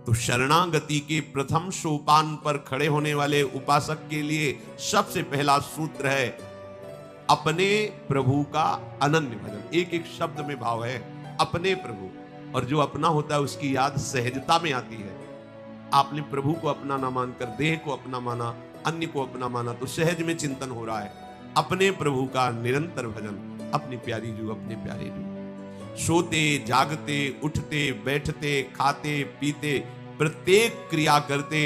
तो शरणागति के प्रथम सोपान पर खड़े होने वाले उपासक के लिए सबसे पहला सूत्र है अपने प्रभु का अनन्य भजन। एक एक शब्द में भाव है अपने प्रभु, और जो अपना होता है उसकी याद सहजता में आती है। आपने प्रभु को अपना ना मानकर देह को अपना माना, अन्य को अपना माना, तो सहज में चिंतन हो रहा है अपने प्रभु का निरंतर भजन। अपनी प्यारी जू, अपने प्यारे जू, सोते जागते, उठते बैठते, खाते पीते, प्रत्येक क्रिया करते,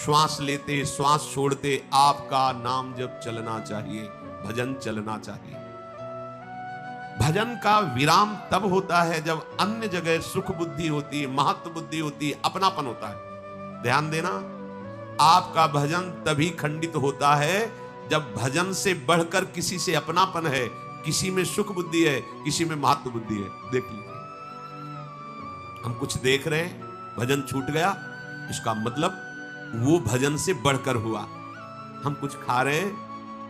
श्वास लेते श्वास छोड़ते, आपका नाम जब चलना चाहिए, भजन चलना चाहिए। भजन का विराम तब होता है जब अन्य जगह सुख बुद्धि होती है, महत्व बुद्धि होती है, अपनापन होता है। ध्यान देना, आपका भजन तभी खंडित होता है जब भजन से बढ़कर किसी से अपनापन है, किसी में सुख बुद्धि है, किसी में महत्व बुद्धि है। देख लीजिए, हम कुछ देख रहे हैं, भजन छूट गया, इसका मतलब वो भजन से बढ़कर हुआ। हम कुछ खा रहे हैं,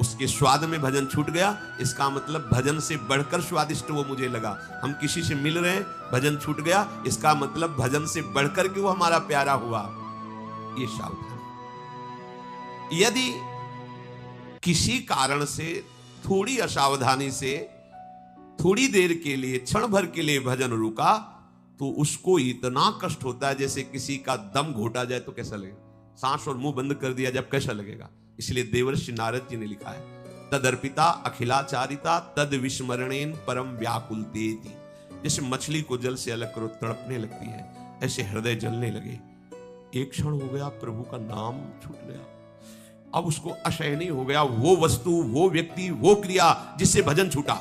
उसके स्वाद में भजन छूट गया, इसका मतलब भजन से बढ़कर स्वादिष्ट वो मुझे लगा। हम किसी से मिल रहे हैं, भजन छूट गया, इसका मतलब भजन से बढ़कर के वो हमारा प्यारा हुआ। ये सावधान। यदि किसी कारण से, थोड़ी असावधानी से, थोड़ी देर के लिए, क्षण भर के लिए भजन रुका, तो उसको इतना कष्ट होता है जैसे किसी का दम घोटा जाए तो कैसा लगेगा। सांस और मुंह बंद कर दिया जब कैसा लगेगा। इसलिए देवर्षि नारद जी ने लिखा है, तदर्पिता अखिलाचारिता तद विस्मरणेन परम व्याकुलतेति। जैसे मछली को जल से अलग करो तड़पने लगती है, ऐसे हृदय जलने लगे। एक क्षण हो गया, प्रभु का नाम छूट गया, अब उसको असहनीय हो गया। वो वस्तु, वो व्यक्ति, वो क्रिया जिससे भजन छूटा,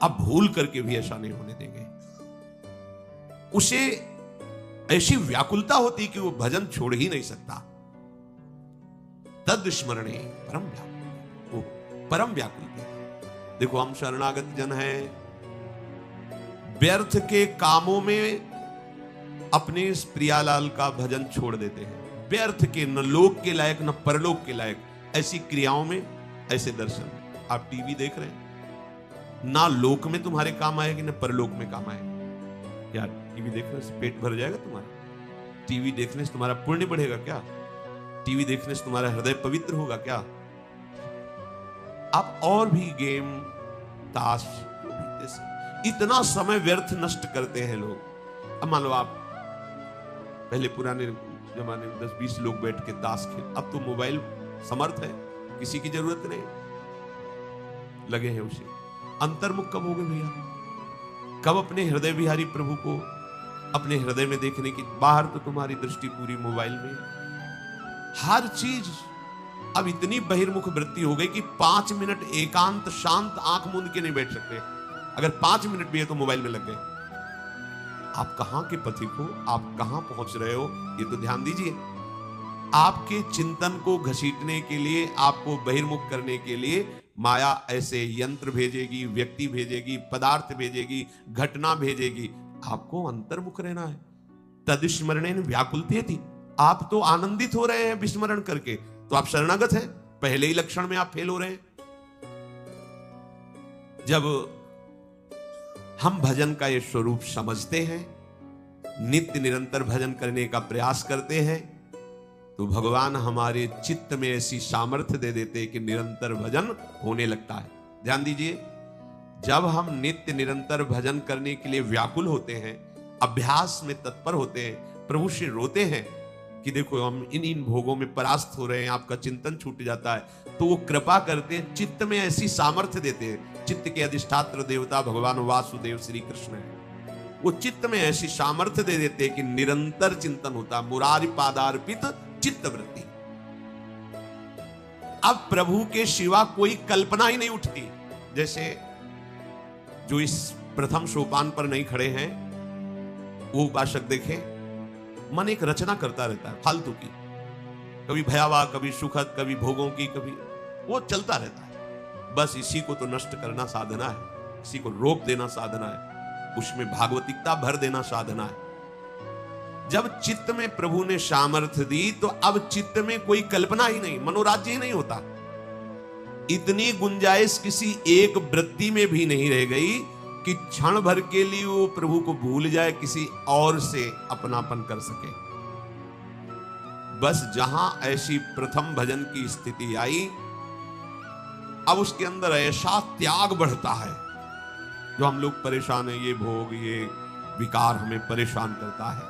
अब भूल करके भी ऐसा नहीं होने देंगे। उसे ऐसी व्याकुलता होती कि वो भजन छोड़ ही नहीं सकता। तद स्मरणे परम व्याकुल, वो परम व्याकुल। देखो, हम शरणागत जन हैं, व्यर्थ के कामों में अपने इस प्रियालाल का भजन छोड़ देते हैं। व्यर्थ के, न लोक के लायक न परलोक के लायक, ऐसी क्रियाओं में, ऐसे दर्शन। आप टीवी देख रहे हैं, ना लोक में तुम्हारे काम आएगी न परलोक में काम आएगी। यार, टीवी देखने से पेट भर जाएगा तुम्हारा? टीवी देखने से तुम्हारा पुण्य बढ़ेगा क्या? टीवी देखने से तुम्हारा हृदय पवित्र होगा क्या? आप और भी गेम, ताश, इतना समय व्यर्थ नष्ट करते हैं लोग। अब मान लो, आप पहले पुराने जमाने में 10-20 लोग बैठ के ताश खेल, अब तो मोबाइल समर्थ है, किसी की जरूरत नहीं, लगे हैं उसे। अंतर्मुख कब हो गए भैया? कब अपने हृदय विहारी प्रभु को अपने हृदय में देखने की? बाहर तो तुम्हारी दृष्टि पूरी मोबाइल में है, हर चीज। अब इतनी बहिर्मुख वृत्ति हो गई कि 5 मिनट एकांत शांत आंख मूंद के नहीं बैठ सकते। अगर 5 मिनट भी है तो मोबाइल में लग गए। आप कहां के पथिक हो? आप कहां पहुंच रहे हो? ये तो ध्यान दीजिए। आपके चिंतन को घसीटने के लिए, आपको बहिर्मुख करने के लिए माया ऐसे यंत्र भेजेगी, व्यक्ति भेजेगी, पदार्थ भेजेगी, घटना भेजेगी। आपको अंतर्मुख रहना है। तदस्मरणेन व्याकुलतेति। आप तो आनंदित हो रहे हैं विस्मरण करके, तो आप शरणागत हैं। पहले ही लक्षण में आप फेल हो रहे हैं। जब हम भजन का ये स्वरूप समझते हैं, नित्य निरंतर भजन करने का प्रयास करते हैं, तो भगवान हमारे चित्त में ऐसी सामर्थ्य दे देते कि निरंतर भजन होने लगता है। ध्यान दीजिए, जब हम नित्य निरंतर भजन करने के लिए व्याकुल होते हैं, अभ्यास में तत्पर होते हैं, प्रभु से रोते हैं कि देखो हम इन भोगों में परास्त हो रहे हैं, आपका चिंतन छूट जाता है, तो वो कृपा करते हैं, चित्त में ऐसी सामर्थ्य देते हैं। चित्त के अधिष्ठात्र देवता भगवान वासुदेव श्री कृष्ण है। वो चित्त में ऐसी सामर्थ्य दे देते हैं कि निरंतर चिंतन होता। मुरारी पादार्पित चित्त वृत्ति। अब प्रभु के सिवा कोई कल्पना ही नहीं उठती। जैसे जो इस प्रथम सोपान पर नहीं खड़े हैं, वो उपासक देखें, मन एक रचना करता रहता है फालतू की, कभी भयावह, कभी सुखद, कभी भोगों की, कभी वो चलता रहता है। बस इसी को तो नष्ट करना साधना है, इसी को रोक देना साधना है, उसमें भागवतिकता भर देना साधना है। जब चित्त में प्रभु ने सामर्थ्य दी, तो अब चित्त में कोई कल्पना ही नहीं, मनोराज्य ही नहीं होता। इतनी गुंजाइश किसी एक वृत्ति में भी नहीं रह गई कि क्षण भर के लिए वो प्रभु को भूल जाए, किसी और से अपनापन कर सके। बस जहां ऐसी प्रथम भजन की स्थिति आई, अब उसके अंदर ऐसा त्याग बढ़ता है। जो हम लोग परेशान हैं, ये भोग, ये विकार हमें परेशान करता है,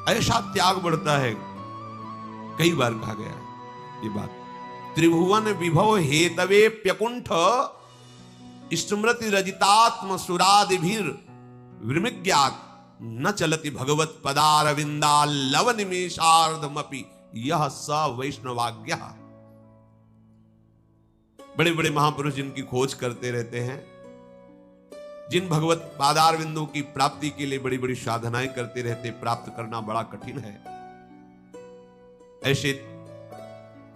ऐसा त्याग बढ़ता है। कई बार कहा गया है ये बात, त्रिभुवन विभव हेतवे प्यकुंठ स्मृति रजितात्म सुरादिभिर विमृग्यात् न चलति भगवत पदारविंदा लव निमेषार्धमपि यह स वैष्णवाज्ञा। बड़े बड़े महापुरुष जिनकी खोज करते रहते हैं, जिन भगवत पादारविंदों की प्राप्ति के लिए बड़ी बड़ी साधनाएं करते रहते, प्राप्त करना बड़ा कठिन है। ऐसे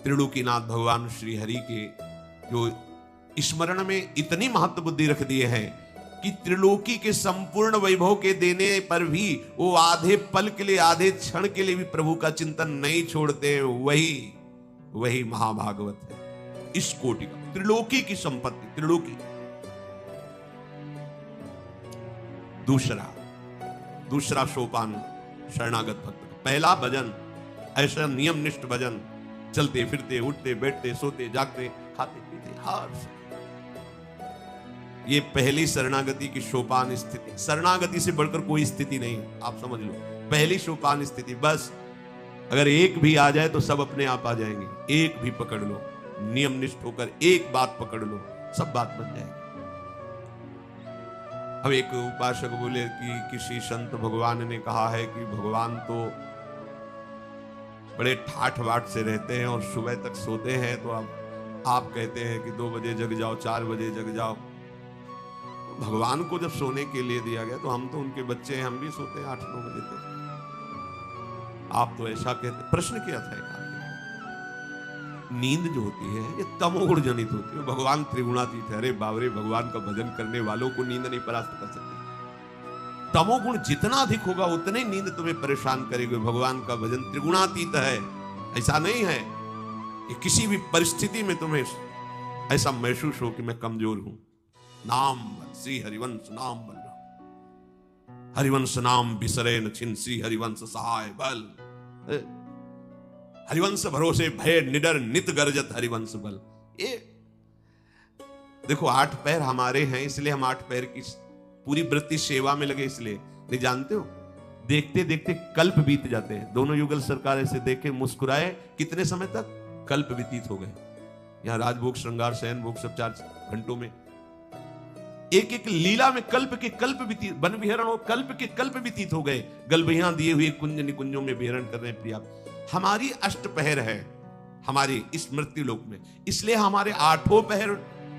त्रिलोकीनाथ भगवान श्री हरि के जो स्मरण में इतनी महत्व बुद्धि रख दिए हैं कि त्रिलोकी के संपूर्ण वैभव के देने पर भी वो आधे पल के लिए, आधे क्षण के लिए भी प्रभु का चिंतन नहीं छोड़ते। वही महाभागवत है। इस कोटि का त्रिलोकी की संपत्ति, त्रिलोकी। दूसरा सोपान शरणागत भक्त का। पहला भजन, ऐसा नियम निष्ठ भजन, चलते फिरते, उठते बैठते, सोते जागते, खाते पीते, हर ये पहली शरणागति की सोपान स्थिति। शरणागति से बढ़कर कोई स्थिति नहीं, आप समझ लो। पहली सोपान स्थिति, बस अगर एक भी आ जाए तो सब अपने आप आ जाएंगे। एक भी पकड़ लो, नियम निष्ठ होकर एक बात पकड़ लो, सब बात बन जाएगी। अब एक उपासक बोले कि किसी संत भगवान ने कहा है कि भगवान तो बड़े ठाठ बाट से रहते हैं और सुबह तक सोते हैं, तो अब आप कहते हैं कि 2 बजे जग जाओ, 4 बजे जग जाओ। भगवान को जब सोने के लिए दिया गया तो हम तो उनके बच्चे हैं, हम भी सोते हैं 8-9 बजे तक। आप तो ऐसा कहते। प्रश्न किया था एक, नींद जो होती है ये तमोगुण जनित होती है। भगवान त्रिगुणातीत है। अरे बाबरे, भगवान का भजन करने वालों को नींद नहीं परास्त कर सकती। तमोगुण जितना अधिक होगा उतने नींद तुम्हें परेशान करेगी। भगवान का भजन त्रिगुणातीत है। ऐसा नहीं है कि किसी भी परिस्थिति में तुम्हें ऐसा महसूस हो कि मैं कमजोर हूं। नाम श्री हरिवंश नाम बल, हरिवंश नाम बिसरे न छिन, श्री हरिवंश सहाय बल। हरिवंश भरोसे भय निडर नित गर्जत हरिवंश बल। ये देखो 8 पैर हमारे हैं, इसलिए हम 8 पैर की पूरी वृत्ति सेवा में लगे। इसलिए नहीं जानते हो, देखते देखते कल्प बीत जाते हैं। दोनों युगल सरकार ऐसे देखे मुस्कुराए, कितने समय तक कल्प व्यतीत हो गए। यहाँ राजभोग श्रृंगार शयन भोग सब 4 घंटों में एक एक लीला में कल्प के कल्प व्यतीत, वन विहरण हो, कल्प के कल्प व्यतीत हो गए। गलबहियां दिए हुए कुंज निकुंजों में विहरण कर रहे हैं। प्रिया हमारी अष्टपहर है हमारी इस मृत्यु लोक में, इसलिए हमारे 8 पहर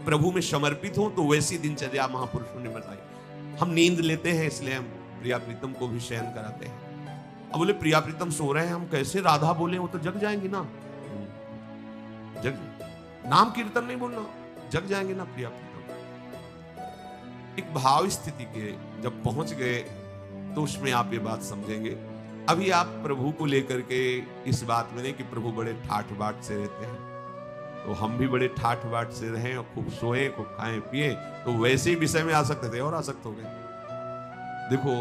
प्रभु में समर्पित हो। तो वैसी दिनचर्या महापुरुषों ने बताई। हम नींद लेते हैं, इसलिए हम प्रिया प्रीतम को भी शयन कराते हैं। अब बोले प्रिया प्रीतम सो रहे हैं, हम कैसे राधा बोले, वो तो जग जाएंगी ना। जग, नाम कीर्तन नहीं बोलना, जग जाएंगे ना प्रिया प्रीतम। एक भाव स्थिति के जब पहुंच गए तो उसमें आप ये बात समझेंगे। अभी आप प्रभु को लेकर के इस बात में नहीं कि प्रभु बड़े ठाठ बाट से रहते हैं, तो हम भी बड़े ठाठ बाट से रहें और खूब सोए, खूब खाएं पिए, तो वैसे ही विषय में आ सकते थे और आसक्त हो गए। देखो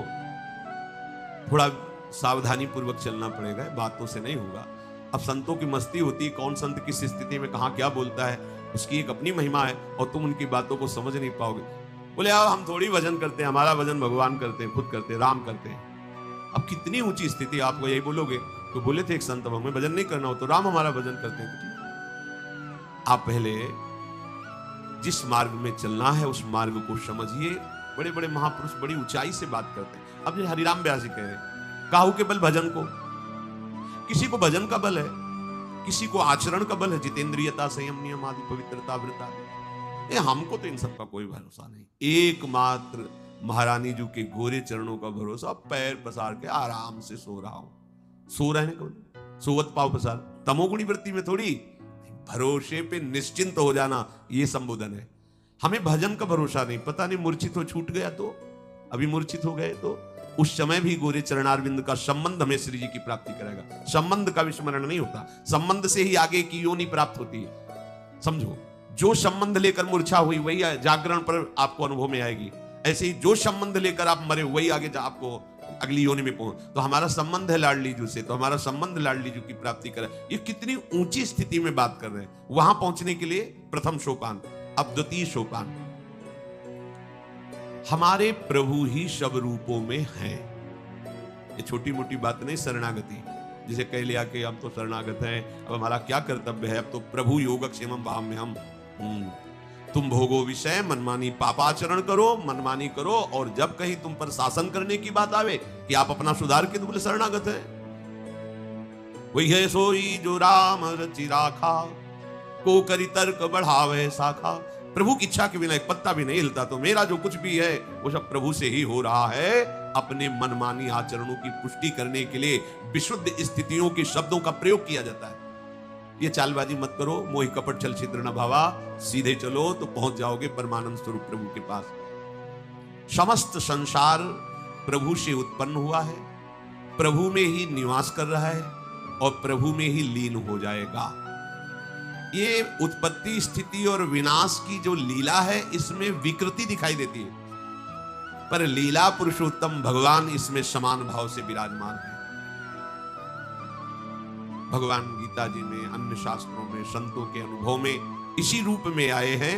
थोड़ा सावधानी पूर्वक चलना पड़ेगा, बातों से नहीं होगा। अब संतों की मस्ती होती है, कौन संत किस स्थिति में कहां क्या बोलता है, उसकी एक अपनी महिमा है और तुम उनकी बातों को समझ नहीं पाओगे। बोले अब हम थोड़ी भजन करते हैं, हमारा भजन भगवान करते हैं, खुद करते हैं, राम करते हैं। अब कितनी ऊंची स्थिति, आपको यही बोलोगे। तो बोले थे एक संत, हमें भजन नहीं करना हो तो राम हमारा भजन करते हैं। आप पहले जिस मार्ग में चलना है उस मार्ग को समझिए। बड़े बड़े महापुरुष बड़ी ऊंचाई से बात करते हैं। अब हरिराम व्यास जी कह रहे हैं, काहू के बल भजन को, किसी को भजन का बल है, किसी को आचरण का बल है, जितेंद्रियता संयम नियम आदि पवित्रता व्रता। हमको तो इन सब का कोई भरोसा नहीं। एकमात्र महारानी जी के गोरे चरणों का भरोसा। पैर पसार के आराम से सो रहा हूं। सो रहे हैं, सोवत पाव पसार, तमोगुणी वृत्ति में थोड़ी, भरोसे पे निश्चिंत हो जाना, ये संबोधन है। हमें भजन का भरोसा नहीं, पता नहीं मूर्छित हो छूट गया तो, अभी मूर्छित हो गए तो उस समय भी गोरे चरणारविंद का संबंध हमें श्री जी की प्राप्ति कराएगा। संबंध का विस्मरण नहीं होता, संबंध से ही आगे की योनि प्राप्त होती है। समझो, जो संबंध लेकर मूर्छा हुई वही जागरण पर आपको अनुभव में आएगी। ऐसे ही जो संबंध लेकर आप मरे वही आगे आपको अगली योनि में पहुंच। तो हमारा संबंध है लाडली जी से, तो हमारा संबंध लाडली जी की प्राप्ति करे। ये कितनी ऊंची स्थिति में बात कर रहे हैं। वहां पहुंचने के लिए प्रथम सोपान, अब द्वितीय सोपान। हमारे प्रभु ही सब रूपों में हैं। ये छोटी मोटी बात नहीं। शरणागति जिसे कह लिया कि हम तो शरणागत हैं, अब हमारा क्या कर्तव्य है, अब तो प्रभु योगक्षेमम भाव में हम तुम भोगो विषय मनमानी पापाचरण करो, मनमानी करो, और जब कहीं तुम पर शासन करने की बात आवे कि आप अपना सुधार के, तो बोले शरणागत है। वही है सोई जो राम रचि राखा, को करी तर्क बढ़ावे शाखा, प्रभु की इच्छा के बिना एक पत्ता भी नहीं हिलता, तो मेरा जो कुछ भी है वो सब प्रभु से ही हो रहा है। अपने मनमानी आचरणों की पुष्टि करने के लिए विशुद्ध स्थितियों के शब्दों का प्रयोग किया जाता है। ये चालबाजी मत करो, मोहि कपट छल छिद्र न भावा, सीधे चलो तो पहुंच जाओगे परमानंद स्वरूप प्रभु के पास। समस्त संसार प्रभु से उत्पन्न हुआ है, प्रभु में ही निवास कर रहा है और प्रभु में ही लीन हो जाएगा। ये उत्पत्ति स्थिति और विनाश की जो लीला है इसमें विकृति दिखाई देती है, पर लीला पुरुषोत्तम भगवान इसमें समान भाव से विराजमान है। भगवान गीता जी में, अन्य शास्त्रों में, संतों के अनुभव में इसी रूप में आए हैं।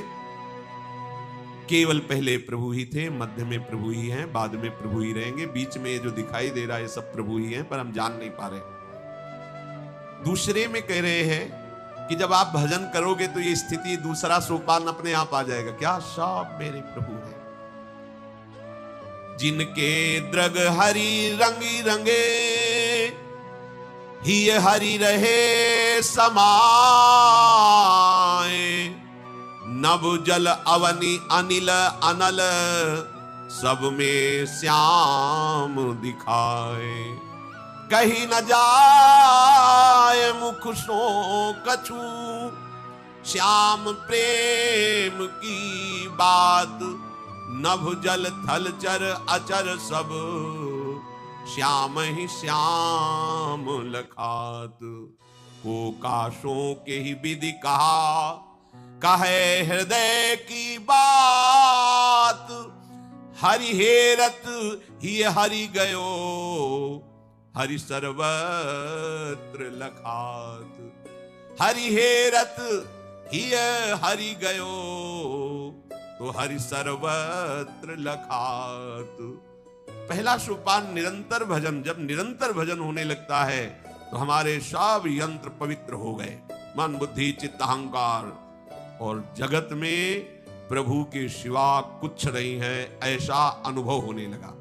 केवल पहले प्रभु ही थे, मध्य में प्रभु ही हैं, बाद में प्रभु ही रहेंगे, बीच में जो दिखाई दे रहा है सब प्रभु ही हैं, पर हम जान नहीं पा रहे। दूसरे में कह रहे हैं कि जब आप भजन करोगे तो ये स्थिति, दूसरा सोपान अपने आप आ जाएगा। क्या? सब मेरे प्रभु हैं। जिनके द्रग हरि रंगी रंगे, ही हरि रहे समाए, नभ जल अवनि अनिल अनल, सब में श्याम दिखाए। कहीं न जाए मुख सो कछु, श्याम प्रेम की बात, नभ जल थल चर अचर सब, श्याम ही श्याम लखात। को काशों के ही विधि कहा, कहे हृदय की बात, हरि हेरत ही हरि गयो, हरि सर्वत्र लखात। हरि हेरत ही हरि गयो, तो हरि सर्वत्र लखात। पहला सोपान निरंतर भजन। जब निरंतर भजन होने लगता है तो हमारे सब यंत्र पवित्र हो गए, मन बुद्धि चित्त अहंकार, और जगत में प्रभु के सिवा कुछ नहीं है, ऐसा अनुभव होने लगा।